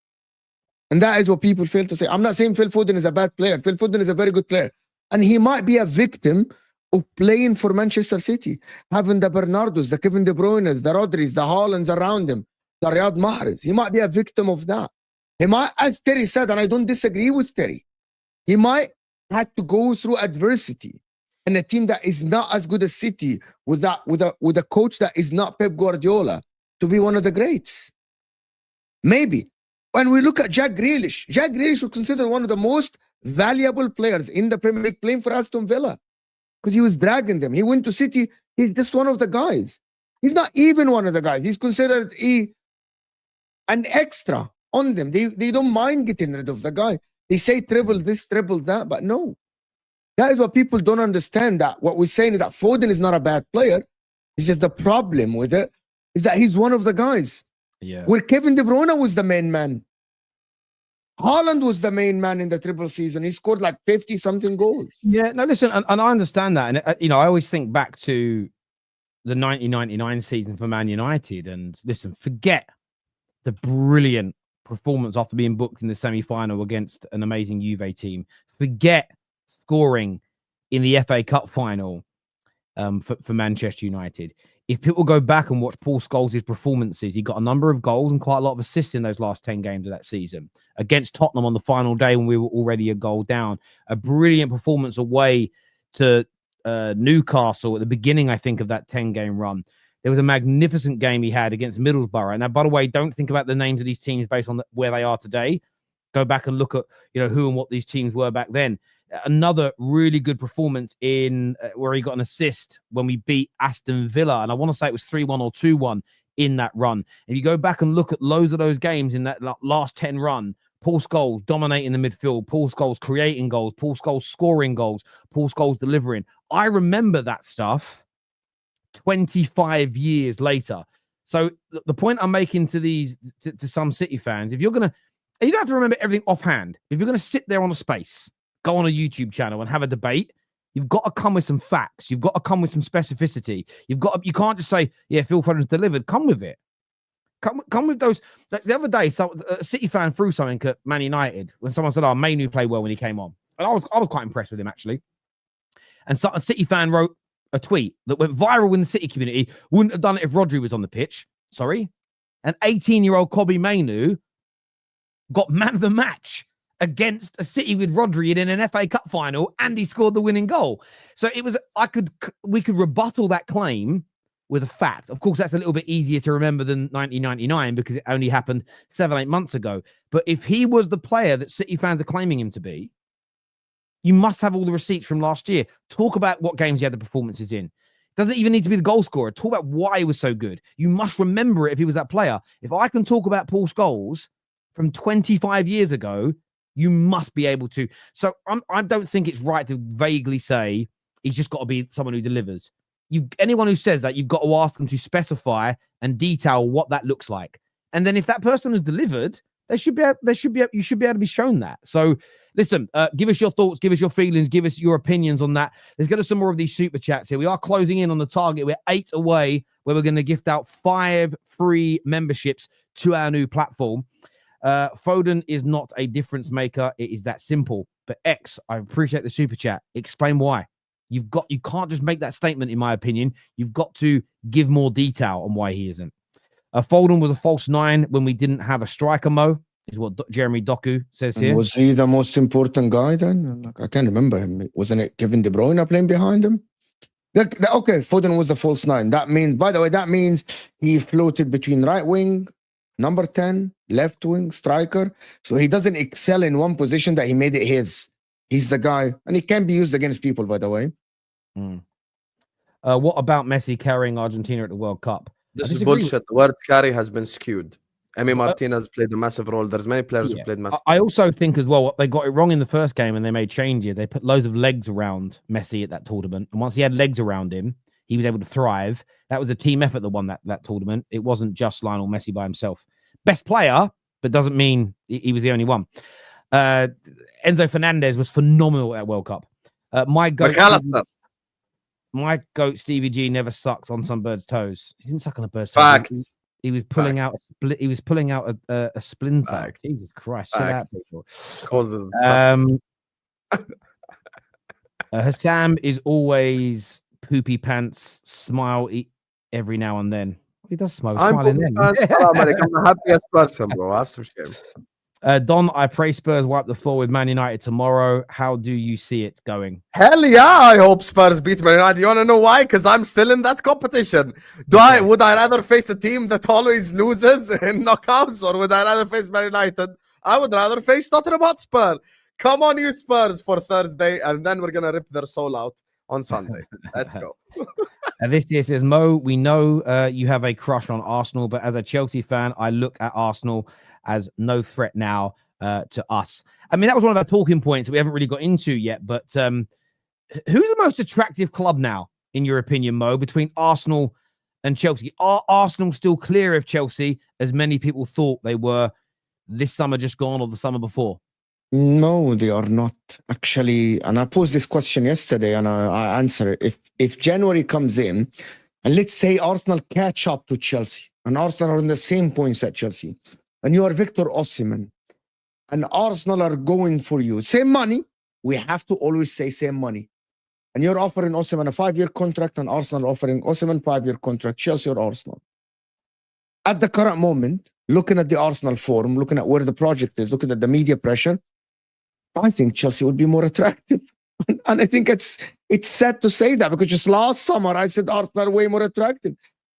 C: And that is what people fail to say. I'm not saying Phil Foden is a bad player. Phil Foden is a very good player. And he might be a victim of playing for Manchester City, having the Bernardos, the Kevin De Bruynes, the Rodris, the Haalands around him, the Riyad Mahrez. He might be a victim of that. He might, as Terry said, and I don't disagree with Terry, he might have to go through adversity. And a team that is not as good as City, with a coach that is not Pep Guardiola, to be one of the greats. Maybe. When we look at Jack Grealish was considered one of the most valuable players in the Premier League playing for Aston Villa because he was dragging them. He went to City. He's just one of the guys. He's not even one of the guys. He's considered an extra on them. They don't mind getting rid of the guy. They say triple this, triple that, but no. That is what people don't understand. That what we're saying is that Foden is not a bad player. It's just the problem with it is that he's one of the guys.
A: Yeah.
C: Where Kevin De Bruyne was the main man. Haaland was the main man in the triple season. He scored like 50-something goals.
A: Yeah, no, listen, and I understand that. And, I always think back to the 1999 season for Man United. And listen, forget the brilliant performance after being booked in the semi-final against an amazing Juve team. Forget scoring in the FA Cup final for Manchester United. If people go back and watch Paul Scholes' performances, he got a number of goals and quite a lot of assists in those last 10 games of that season. Against Tottenham on the final day when we were already a goal down. A brilliant performance away to Newcastle at the beginning, I think, of that 10-game run. There was a magnificent game he had against Middlesbrough. Now, by the way, don't think about the names of these teams based on where they are today. Go back and look at who and what these teams were back then. Another really good performance in where he got an assist when we beat Aston Villa. And I want to say it was 3-1 or 2-1 in that run. If you go back and look at loads of those games in that last 10 run, Paul Scholes dominating the midfield, Paul Scholes creating goals, Paul Scholes scoring goals, Paul Scholes delivering. I remember that stuff 25 years later. So the point I'm making to some City fans, if you're going to, you don't have to remember everything offhand. If you're going to sit there on a space, go on a YouTube channel and have a debate, you've got to come with some facts. You've got to come with some specificity. You can't just say, yeah, Phil Foden's delivered. Come with it. Come with those. The other day, a City fan threw something at Man United when someone said, Man Utd played well when he came on. And I was quite impressed with him, actually. And a City fan wrote a tweet that went viral in the City community. Wouldn't have done it if Rodri was on the pitch. Sorry. An 18-year-old Kobbie Mainoo got man of the match against a City with Rodri in an FA Cup final, and he scored the winning goal. So we could rebuttal that claim with a fact. Of course, that's a little bit easier to remember than 1999 because it only happened 7-8 months ago. But if he was the player that City fans are claiming him to be, you must have all the receipts from last year. Talk about what games he had the performances in. Doesn't even need to be the goal scorer. Talk about why he was so good. You must remember it if he was that player. If I can talk about Paul Scholes from 25 years ago, you must be able to. So I don't think it's right to vaguely say he's just got to be someone who delivers. Anyone who says that, you've got to ask them to specify and detail what that looks like. And then if that person has delivered, you should be able to be shown that. So listen, give us your thoughts, give us your feelings, give us your opinions on that. Let's get to some more of these super chats here. We are closing in on the target. We're 8 away where we're going to gift out 5 free memberships to our new platform. Foden is not a difference maker. It is that simple. But X, I appreciate the super chat. Explain why. You can't just make that statement, in my opinion. You've got to give more detail on why he isn't. Foden was a false 9 when we didn't have a striker, Mo, is what Jeremy Doku says here.
C: Was he the most important guy then? I can't remember him. Wasn't it Kevin De Bruyne playing behind him? Okay, Foden was the false 9. That means he floated between right wing, number 10, left wing, striker. So he doesn't excel in one position that he made it his. He's the guy, and he can be used against people, by the way.
A: What about Messi carrying Argentina at the World Cup?
B: This is bullshit. The word carry has been skewed. Emi Martinez played a massive role. There's many players who played massive.
A: I also think as well, they got it wrong in the first game and they made changes. They put loads of legs around Messi at that tournament. And once he had legs around him, he was able to thrive. That was a team effort that won that tournament. It wasn't just Lionel Messi by himself. Best player, but doesn't mean he was the only one. Enzo Fernandez was phenomenal at that World Cup. My goat Stevie G never sucks on some bird's toes. He didn't suck on a bird's toes.
B: Facts.
A: He was pulling out a split. He was pulling out a splinter.
B: Facts.
A: Jesus Christ! Shut up, people.
B: Causes disgusting.
A: Hassam is always poopy pants. Smile every now and then. He does smile.
B: I'm
A: Smiling then.
B: I'm the happiest person, bro. I have some shame.
A: Don, I pray Spurs wipe the floor with Man United tomorrow. How do you see it going?
B: Hell yeah, I hope Spurs beat Man United. You want to know why? Because I'm still in that competition. Would I rather face a team that always loses in knockouts, or would I rather face Man United? I would rather face Tottenham Hotspur. Come on, you Spurs, for Thursday, and then we're going to rip their soul out on Sunday. Let's go.
A: This year says, Mo, we know you have a crush on Arsenal, but as a Chelsea fan, I look at Arsenal as no threat now to us. I mean, that was one of our talking points that we haven't really got into yet, but who's the most attractive club now, in your opinion, Mo, between Arsenal and Chelsea? Are Arsenal still clear of Chelsea, as many people thought they were this summer just gone or the summer before?
C: No, they are not actually. And I posed this question yesterday and I answer it. If January comes in and let's say Arsenal catch up to Chelsea and Arsenal are in the same points at Chelsea and you are Victor Osimhen and Arsenal are going for you, same money, we have to always say same money. And you're offering Osimhen a 5-year contract and Arsenal offering Osimhen 5-year contract, Chelsea or Arsenal. At the current moment, looking at the Arsenal form, looking at where the project is, looking at the media pressure, I think Chelsea would be more attractive. And I think it's sad to say that because just last summer I said Arsenal are way more attractive.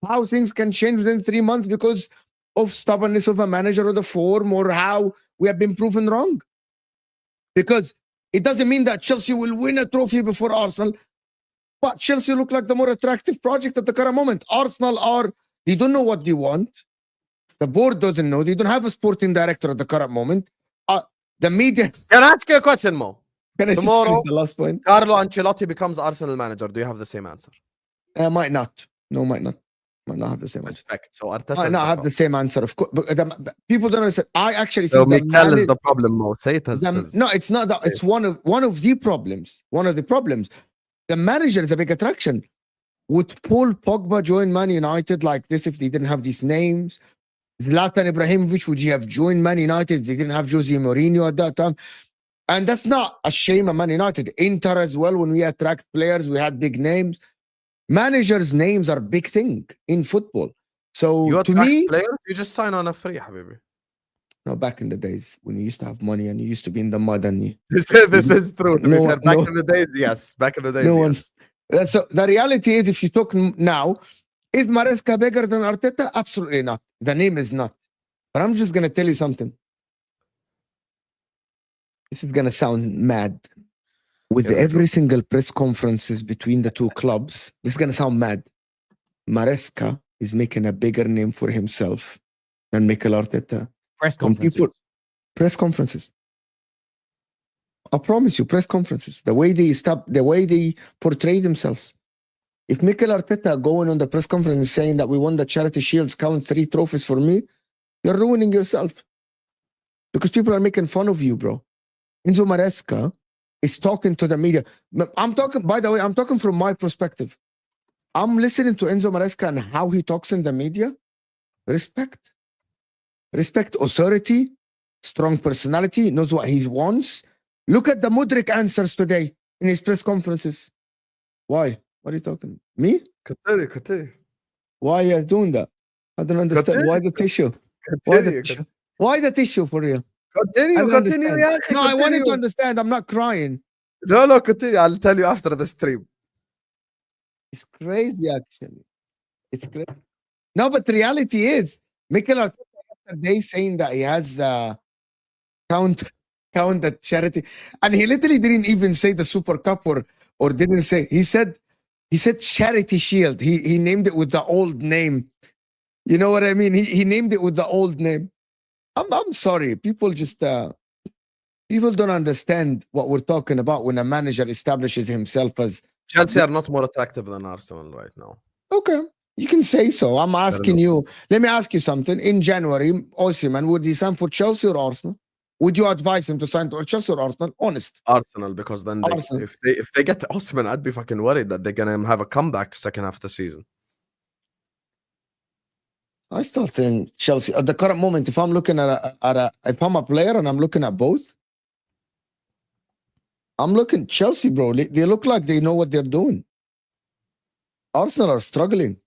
C: How things can change within 3 months because of stubbornness of a manager or the form or how we have been proven wrong. Because it doesn't mean that Chelsea will win a trophy before Arsenal, but Chelsea look like the more attractive project at the current moment. Arsenal they don't know what they want. The board doesn't know. They don't have a sporting director at the current moment. The media.
B: Can I ask you a question, Mo?
C: Can I
B: Tomorrow,
C: just finish the last point?
B: Carlo Ancelotti becomes Arsenal manager. Do you have the same answer?
C: Might not. No, might not. Might not have the same answer.
B: Respect. So Arteta
C: Might not have the same answer, of course. But people don't understand. I actually
B: so
C: think
B: Mikel is the problem, Mo. Say it as
C: no, it's not that. It's one of the problems. One of the problems. The manager is a big attraction. Would Paul Pogba join Man United like this if they didn't have these names? Zlatan Ibrahimovic, would you have joined Man United if they didn't have Jose Mourinho at that time? And that's not a shame of Man United. Inter as well, when we attract players, we had big names. Managers' names are a big thing in football. So
B: you
C: to me,
B: players, you just sign on a free, habibi.
C: No, back in the days when you used to have money and you used to be in the mud and you,
B: this is true. Back in the days, yes. Back in the days, yes.
C: So the reality is, if you talk now, is Maresca bigger than Arteta? Absolutely not. The name is not. But I'm just going to tell you something. This is going to sound mad. With every single press conferences between the two clubs, this is going to sound mad. Maresca is making a bigger name for himself than Mikel Arteta. Press conferences. I promise you, press conferences. The way they portray themselves. If Mikel Arteta going on the press conference and saying that we won the Charity Shields, count 3 trophies for me, you're ruining yourself. Because people are making fun of you, bro. Enzo Maresca is talking to the media. I'm talking from my perspective. I'm listening to Enzo Maresca and how he talks in the media. Respect, authority, strong personality, knows what he wants. Look at the Mudryk answers today in his press conferences. Why? What are you talking? Me?
B: Continue.
C: Why are you doing that? I don't understand. Why the tissue? Why the tissue for real?
B: Continue.
C: No, I wanted to understand. I'm not crying.
B: No, continue. I'll tell you after the stream.
C: It's crazy, actually. It's crazy. No, but the reality is, Mikel Arteta yesterday saying that he has count count that charity. And he literally didn't even say the Super Cup or didn't say. He said Charity Shield. He named it with the old name. You know what I mean? He named it with the old name. I'm sorry. People just people don't understand what we're talking about when a manager establishes himself as
B: Chelsea are not more attractive than Arsenal right now.
C: okay. You can say so. I'm asking you. Let me ask you something. In January, Osimhen, would he sign for Chelsea or Arsenal? Would you advise him to sign for Chelsea or Arsenal? Honest.
B: Arsenal, because then they,
C: Arsenal.
B: if they get Osimhen, I'd be fucking worried that they're gonna have a comeback second half of the season.
C: I still think Chelsea at the current moment. If I'm looking if I'm a player and I'm looking at both, I'm looking Chelsea, bro. They look like they know what they're doing. Arsenal are struggling.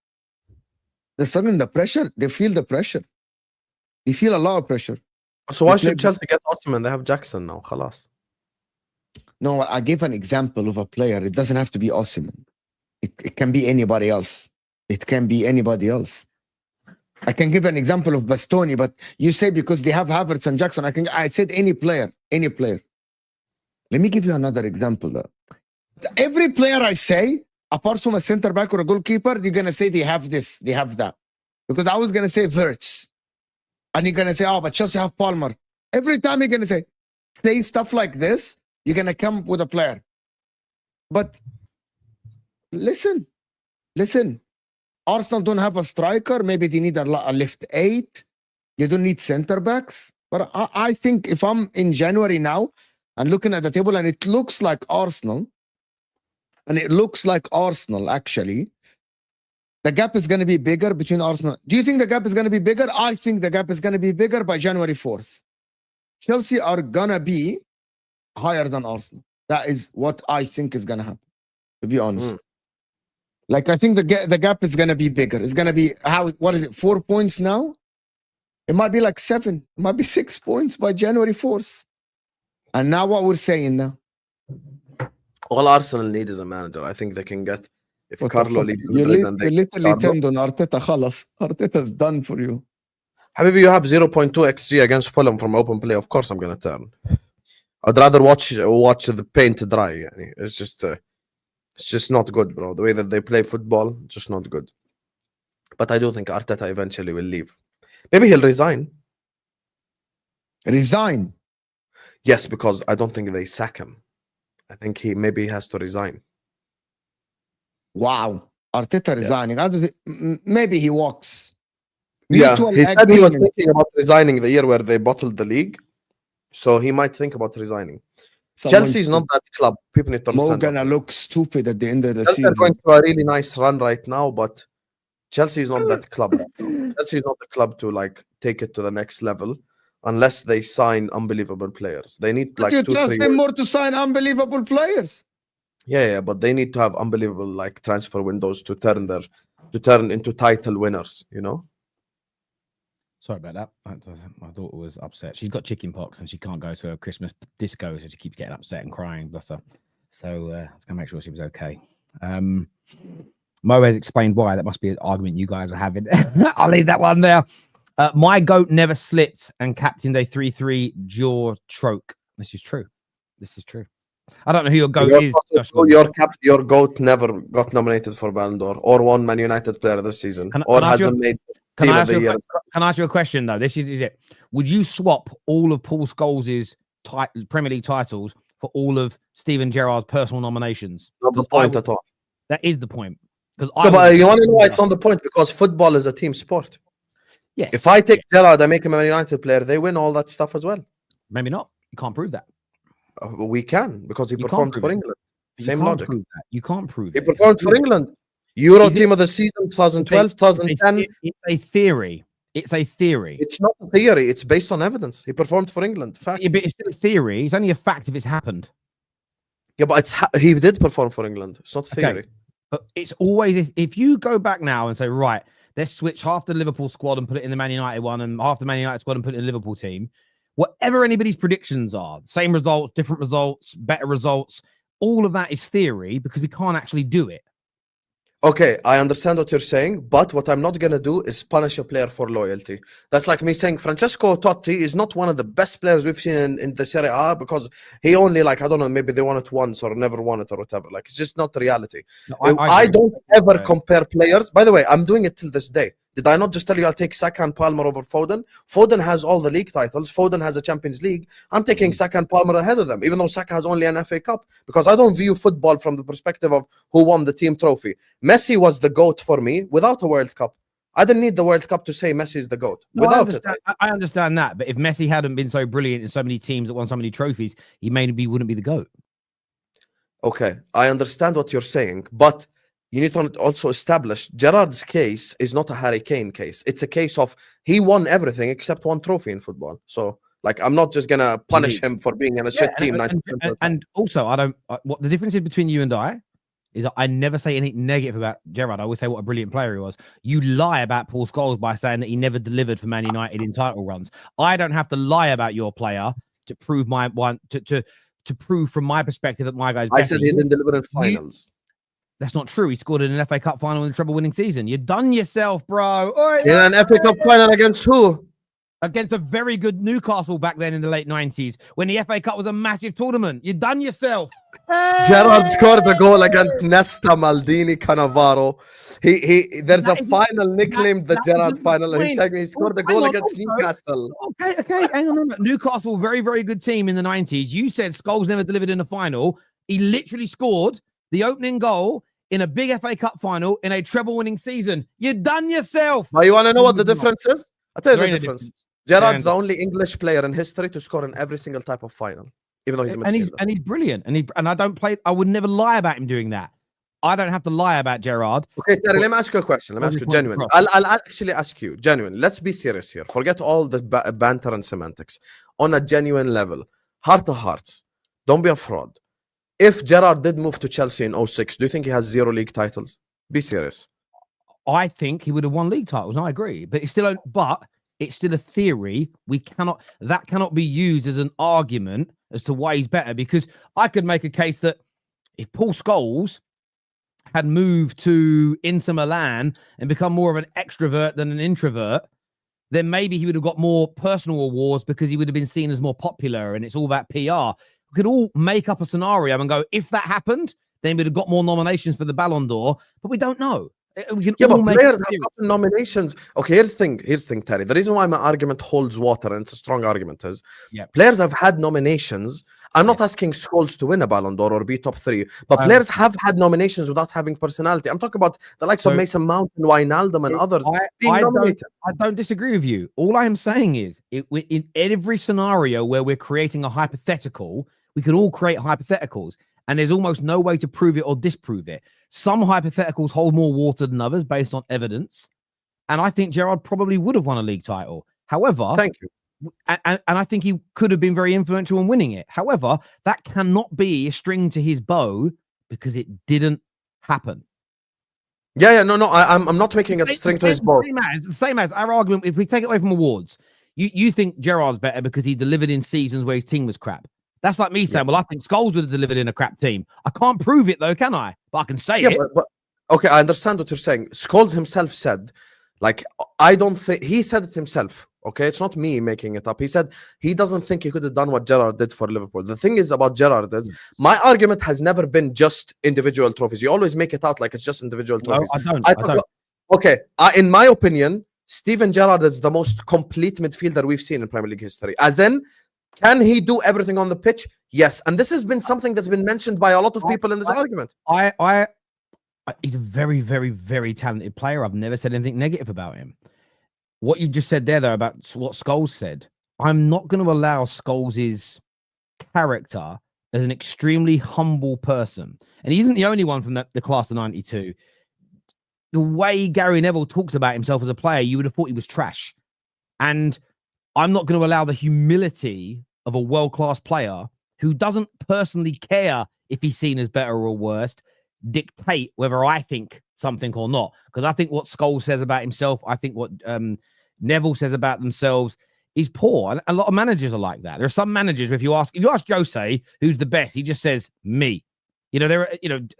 C: They're struggling the pressure. They feel the pressure. They feel a lot of pressure.
B: So why should Chelsea get Osimhen? They have Jackson now. Khalas.
C: No, I gave an example of a player. It doesn't have to be Osimhen. It can be anybody else. It can be anybody else. I can give an example of Bastoni, but you say because they have Havertz and Jackson. I said any player, any player. Let me give you another example. Though. Every player I say, apart from a center back or a goalkeeper, you're gonna say they have this, they have that. Because I was gonna say Wirtz, and you're gonna say, oh, but Chelsea have Palmer. Every time you're gonna say stuff like this, you're gonna come with a player. But listen. Arsenal don't have a striker. Maybe they need a left 8. You don't need center backs. But I think if I'm in January now and looking at the table and it looks like Arsenal, actually, the gap is going to be bigger between Arsenal. Do you think the gap is going to be bigger? I think the gap is going to be bigger by January 4th. Chelsea are going to be higher than Arsenal. That is what I think is going to happen, to be honest. Like, I think the gap is going to be bigger. It's going to be, what is it, 4 points now? It might be like 7. It might be 6 points by January 4th. And now what we're saying now.
B: All Arsenal need is a manager. I think they can get, if Carlo leaves.
C: You literally turned on Arteta. Khalas. Arteta's done for you.
B: Habibi, you have 0.2 XG against Fulham from open play. Of course I'm going to turn. I'd rather watch the paint dry. It's just not good, bro. The way that they play football, just not good. But I do think Arteta eventually will leave. Maybe he'll resign.
C: Resign?
B: Yes, because I don't think they sack him. I think he has to resign.
C: Wow. Arteta resigning. Maybe he walks.
B: Yeah, he said he was thinking about resigning the year where they bottled the league. So he might think about resigning. Chelsea is not that club. People need to understand.
C: Morgan look stupid at the end of the
B: Chelsea
C: season.
B: Are going through a really nice run right now, but Chelsea is not that club. Chelsea is not the club to like take it to the next level unless they sign unbelievable players. They need like
C: you trust them more to sign unbelievable players.
B: Yeah, but they need to have unbelievable like transfer windows to turn into title winners. You know.
A: Sorry about that. My daughter was upset. She's got chicken pox and she can't go to her Christmas disco, so she keeps getting upset and crying. Bless her. So I was gonna make sure she was okay. Mo has explained why. That must be an argument you guys are having. I'll leave that one there. My goat never slipped and captained a 3-3 jaw troke. This is true. I don't know who your goat is.
B: Your goat never got nominated for Ballon d'Or or won Man United Player of the Season hasn't made team of the year.
A: Can I ask you a question though? This is it. Would you swap all of Paul Scholes' Premier League titles for all of Steven Gerrard's personal nominations?
B: Not the point at all.
A: That is the point.
B: But you want to know why it's on the point? Because football is a team sport.
A: Yes.
B: If I take Gerrard and make him a Man United player, they win all that stuff as well.
A: Maybe not. You can't prove that.
B: We can, because he performed for England. Same logic.
A: You can't prove
B: it. He performed for England. Euro team of the season 2012, 2010.
A: It's a theory. It's a theory.
B: It's not a theory. It's based on evidence. He performed for England. Fact.
A: Yeah, but it's still a theory. It's only a fact if it's happened.
B: Yeah, but he did perform for England. It's not a theory.
A: Okay. But it's always, if you go back now and say, right, let's switch half the Liverpool squad and put it in the Man United one and half the Man United squad and put it in the Liverpool team, whatever anybody's predictions are, same results, different results, better results, all of that is theory because we can't actually do it.
B: Okay, I understand what you're saying, but what I'm not gonna do is punish a player for loyalty. That's like me saying Francesco Totti is not one of the best players we've seen in the Serie A because he only, like, I don't know, maybe they won it once or never won it or whatever. Like, it's just not the reality.
A: No,
B: I
A: agree.
B: don't ever compare players. By the way, I'm doing it till this day. Did I not just tell you I'll take Saka and Palmer over Foden? Foden has all the league titles. Foden has a Champions League. I'm taking Saka and Palmer ahead of them, even though Saka has only an FA Cup, because I don't view football from the perspective of who won the team trophy. Messi was the GOAT for me without a World Cup. I didn't need the World Cup to say Messi is the GOAT.
A: No,
B: Without it.
A: I understand that. But if Messi hadn't been so brilliant in so many teams that won so many trophies, he maybe wouldn't be the GOAT.
B: Okay, I understand what you're saying, but you need to also establish Gerrard's case is not a Harry Kane case. It's a case of he won everything except one trophy in football. So, like, I'm not just gonna punish him for being in a shit team.
A: And also, I don't. What the difference is between you and I is that I never say anything negative about Gerrard. I always say what a brilliant player he was. You lie about Paul Scholes by saying that he never delivered for Man United in title runs. I don't have to lie about your player to prove my one to prove from my perspective that my guy's better.
B: I said he didn't deliver in finals.
A: That's not true. He scored in an FA Cup final in the treble-winning season. You've done yourself, bro.
B: In an FA Cup final against who?
A: Against a very good Newcastle back then in the late 90s, when the FA Cup was a massive tournament. You've done yourself.
B: Gerrard scored a goal against Nesta, Maldini, Cannavaro. There's a final nicknamed the Gerrard final, and he scored a goal against Newcastle.
A: Okay, hang on. Newcastle, very, very good team in the 90s. You said Scholes never delivered in the final. He literally scored the opening goal in a big FA Cup final in a treble-winning season. You've done yourself.
B: But you want to know what the difference is? I'll tell you the difference. Gerrard's
A: the
B: only English player in history to score in every single type of final, even though he's a midfielder.
A: And he's brilliant. And I don't play. I would never lie about him doing that. I don't have to lie about Gerrard.
B: Okay, Terry, let me ask you a question. Let me ask you genuinely. I'll actually ask you genuinely. Let's be serious here. Forget all the banter and semantics. On a genuine level, heart to hearts, don't be a fraud. If Gerrard did move to Chelsea in 06, do you think he has 0 league titles? Be serious.
A: I think he would have won league titles. I agree, but it's still a theory. That cannot be used as an argument as to why he's better, because I could make a case that if Paul Scholes had moved to Inter Milan and become more of an extrovert than an introvert, then maybe he would have got more personal awards because he would have been seen as more popular, and it's all about PR. We could all make up a scenario and go, if that happened, then we'd have got more nominations for the Ballon d'Or, but we don't know. We can all
B: but players have gotten nominations. Okay, here's the thing, Terry. The reason why my argument holds water, and it's a strong argument, is players have had nominations. I'm not asking Scholes to win a Ballon d'Or or be top 3, but players have had nominations without having personality. I'm talking about the likes of Mason Mount and Wijnaldum and others being nominated.
A: I don't disagree with you. All I am saying is, in every scenario where we're creating a hypothetical, we can all create hypotheticals, and there's almost no way to prove it or disprove it. Some hypotheticals hold more water than others based on evidence, and I think Gerrard probably would have won a league title. However,
B: thank you.
A: And I think he could have been very influential in winning it. However, that cannot be a string to his bow because it didn't happen.
B: No. I'm not making a string to his bow.
A: Same as our argument. If we take it away from awards, you think Gerrard's better because he delivered in seasons where his team was crap. That's like me saying, well, I think Scholes would have delivered in a crap team. I can't prove it though, can I? But I can say it.
B: But okay, I understand what you're saying. Scholes himself said, like, I don't think he said it himself. Okay, it's not me making it up. He said he doesn't think he could have done what Gerrard did for Liverpool. The thing is about Gerrard is my argument has never been just individual trophies. You always make it out like it's just individual trophies.
A: No, I don't.
B: Okay, in my opinion, Steven Gerrard is the most complete midfielder we've seen in Premier League history. As in, can he do everything on the pitch? Yes. And this has been something that's been mentioned by a lot of people in this argument.
A: He's a very, very, very talented player. I've never said anything negative about him. What you just said there, though, about what Scholes said, I'm not going to allow Scholes' character as an extremely humble person. And he isn't the only one from the class of 92. The way Gary Neville talks about himself as a player, you would have thought he was trash. And I'm not going to allow the humility of a world-class player who doesn't personally care if he's seen as better or worse dictate whether I think something or not. Because I think what Scholes says about himself, I think what Neville says about themselves is poor. And a lot of managers are like that. There are some managers, if you ask Jose who's the best, he just says me. You know,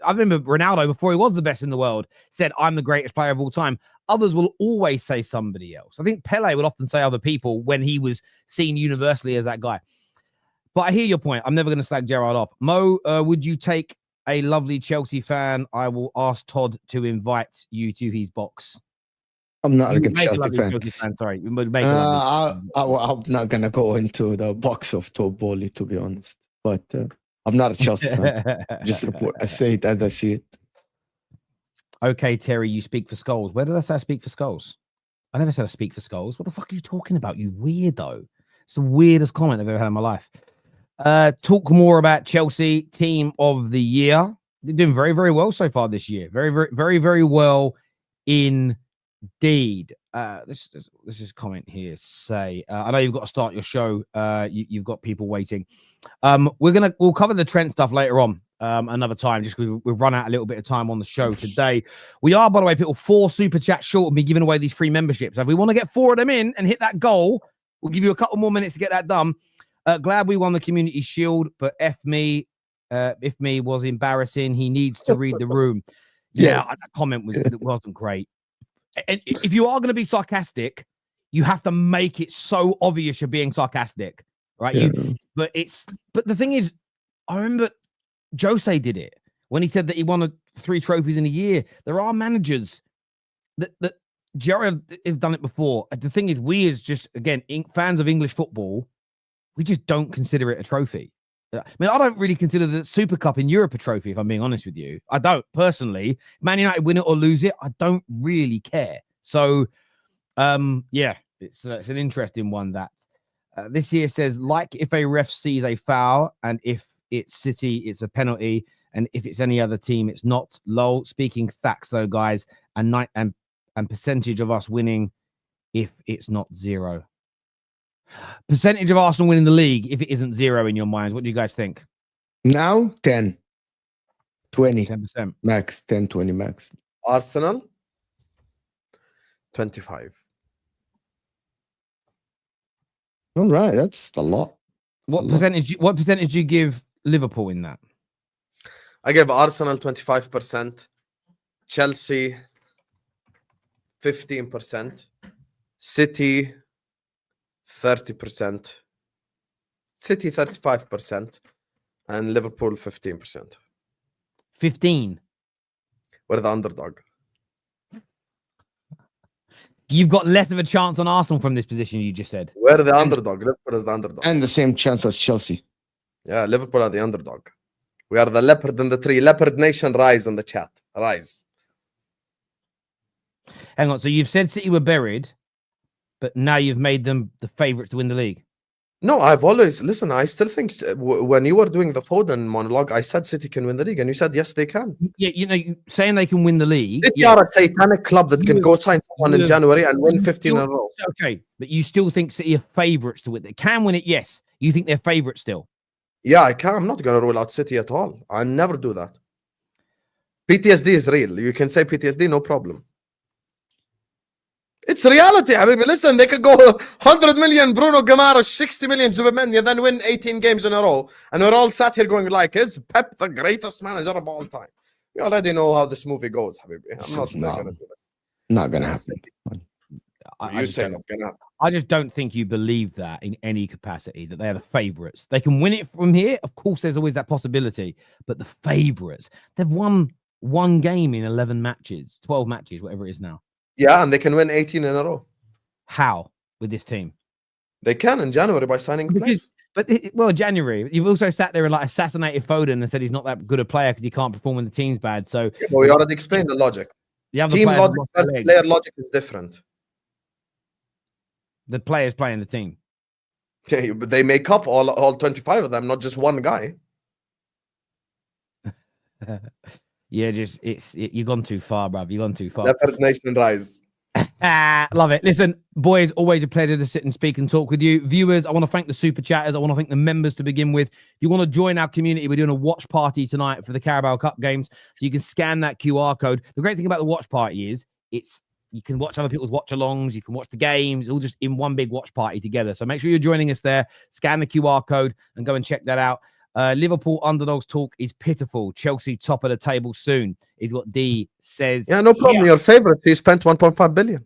A: I remember Ronaldo, before he was the best in the world, said, I'm the greatest player of all time. Others will always say somebody else. I think Pele would often say other people when he was seen universally as that guy. But I hear your point. I'm never going to slag Gerrard off. Mo, would you take a lovely Chelsea fan? I will ask Todd to invite you to his box.
C: I'm not
A: You
C: a
A: would make a
C: Chelsea
A: lovely
C: fan.
A: Chelsea fan. Sorry, you would make a lovely
C: I'm not gonna go into the box of Todd Bowley, to be honest. But I'm not a Chelsea fan. Just report. I say it as I see it.
A: Okay, Terry, you speak for Skulls. Where did I say I speak for Skulls? I never said I speak for Skulls. What the fuck are you talking about, you weirdo? It's the weirdest comment I've ever had in my life. Talk more about Chelsea, team of the year. They're doing very, very well so far this year. Very, very, very, very well indeed. Let's just comment here. Say, I know you've got to start your show. You've got people waiting. We'll cover the Trent stuff later on. Another time, just because we've run out a little bit of time on the show today. We are, by the way, people 4 super chats short of me giving away these free memberships. If we want to get 4 of them in and hit that goal, we'll give you a couple more minutes to get that done. Glad we won the Community Shield, but if me was embarrassing. He needs to read the room. Yeah, that comment wasn't great. And if you are going to be sarcastic, you have to make it so obvious you're being sarcastic, right?
C: Yeah.
A: But the thing is, I remember Jose did it when he said that he won 3 trophies in a year. There are managers that Gerrard have done it before. The thing is, we as just, again, fans of English football, we just don't consider it a trophy. I mean, I don't really consider the Super Cup in Europe a trophy, if I'm being honest with you. I don't, personally. Man United win it or lose it, I don't really care. So, yeah, it's an interesting one. That this here says, like, if a ref sees a foul, and if it's City, it's a penalty, and if it's any other team, it's not. Lol. Speaking facts, though, guys, and percentage of us winning if it's not 0. Percentage of Arsenal winning the league if it isn't 0 in your minds. What do you guys think?
C: Now 10, 20
A: 10%.
C: max. 10, 20 max.
B: Arsenal 25.
C: All right, that's a lot.
A: What percentage do you give Liverpool in that?
B: I give Arsenal 25%, Chelsea 15%, City 30%, City 35%, and Liverpool 15%.
A: 15.
B: We're the underdog.
A: You've got less of a chance on Arsenal from this position, you just said.
B: We're the underdog. Liverpool is the underdog.
C: And the same chance as Chelsea.
B: Yeah, Liverpool are the underdog. We are the leopard in the tree. Leopard Nation, rise in the chat. Rise.
A: Hang on. So you've said City were buried, but now you've made them the favourites to win the league.
B: No, I've always, listen, I still think when you were doing the Foden monologue, I said City can win the league, and you said, yes, they can.
A: Yeah, you know, saying they can win the league.
B: City are a satanic club that can go sign someone in January and win 15 in a row.
A: Okay, but you still think City are favourites to win. They can win it, yes. You think they're favourites still?
B: Yeah, I can. I'm not going to rule out City at all. I never do that. PTSD is real. You can say PTSD, no problem. It's reality, Habibi. Listen, they could go 100 million Bruno Guimaraes, 60 million Zubimendi, then win 18 games in a row. And we're all sat here going like, is Pep the greatest manager of all time? We already know how this movie goes, Habibi. I'm not going to do this.
C: Not going to happen.
B: You say not going to happen.
A: I just don't think you believe that in any capacity, that they are the favourites. They can win it from here. Of course, there's always that possibility. But the favourites, they've won 1 game in 11 matches, 12 matches, whatever it is now.
B: Yeah, and they can win 18 in a row.
A: How with this team?
B: They can in January by signing players.
A: But January, you've also sat there and like assassinated Foden and said he's not that good a player because he can't perform when the team's bad. So
B: yeah, well, we already explained the logic.
A: Team
B: logic, player logic is different.
A: The players playing the team.
B: Okay, but they make up all 25 of them, not just one guy.
A: Yeah, you've gone too far, bruv. You've gone too far.
B: Leopard Nation rise.
A: Love it. Listen, boys, always a pleasure to sit and speak and talk with you. Viewers, I want to thank the super chatters. I want to thank the members to begin with. If you want to join our community, we're doing a watch party tonight for the Carabao Cup games. So you can scan that QR code. The great thing about the watch party is you can watch other people's watch-alongs. You can watch the games, all just in one big watch party together. So make sure you're joining us there. Scan the QR code and go and check that out. Liverpool underdogs talk is pitiful. Chelsea top of the table soon is what D says.
B: Yeah, no problem. Your favorite. He spent 1.5 billion.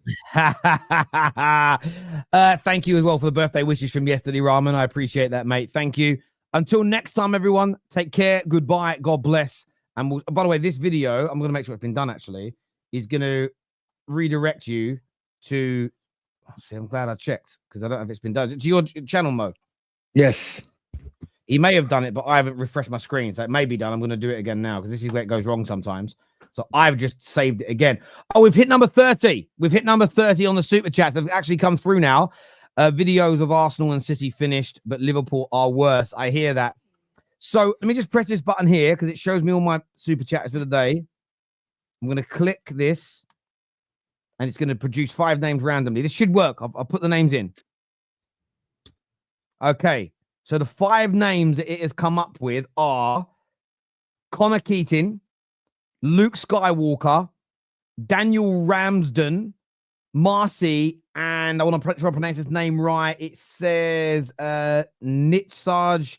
A: Thank you as well for the birthday wishes from yesterday, Rahman. I appreciate that, mate. Thank you. Until next time, everyone, take care. Goodbye. God bless. And by the way, this video, I'm going to make sure it's been done, actually, is going to redirect you to... Oh, see, I'm glad I checked because I don't know if it's been done. To your channel, Mo.
C: Yes.
A: He may have done it, but I haven't refreshed my screen. So it may be done. I'm going to do it again now because this is where it goes wrong sometimes. So I've just saved it again. Oh, we've hit number 30. We've hit number 30 on the super chats. They've actually come through now. Videos of Arsenal and City finished, but Liverpool are worse. I hear that. So let me just press this button here because it shows me all my super chats for the day. I'm going to click this and it's going to produce 5 names randomly. This should work. I'll put the names in. Okay. So the 5 names that it has come up with are Connor Keating, Luke Skywalker, Daniel Ramsden, Marcy, and I want to try to pronounce his name right. It says Nitsaj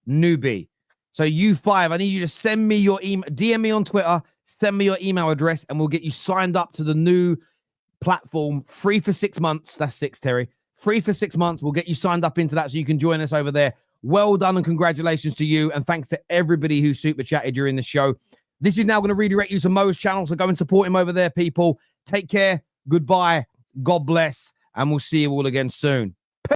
A: Newbie. So you 5, I need you to send me your email, DM me on Twitter, send me your email address, and we'll get you signed up to the new platform, free for 6 months. That's 6, Terry. Free for 6 months. We'll get you signed up into that so you can join us over there. Well done and congratulations to you. And thanks to everybody who super chatted during the show. This is now going to redirect you to Mo's channel. So go and support him over there, people. Take care. Goodbye. God bless. And we'll see you all again soon.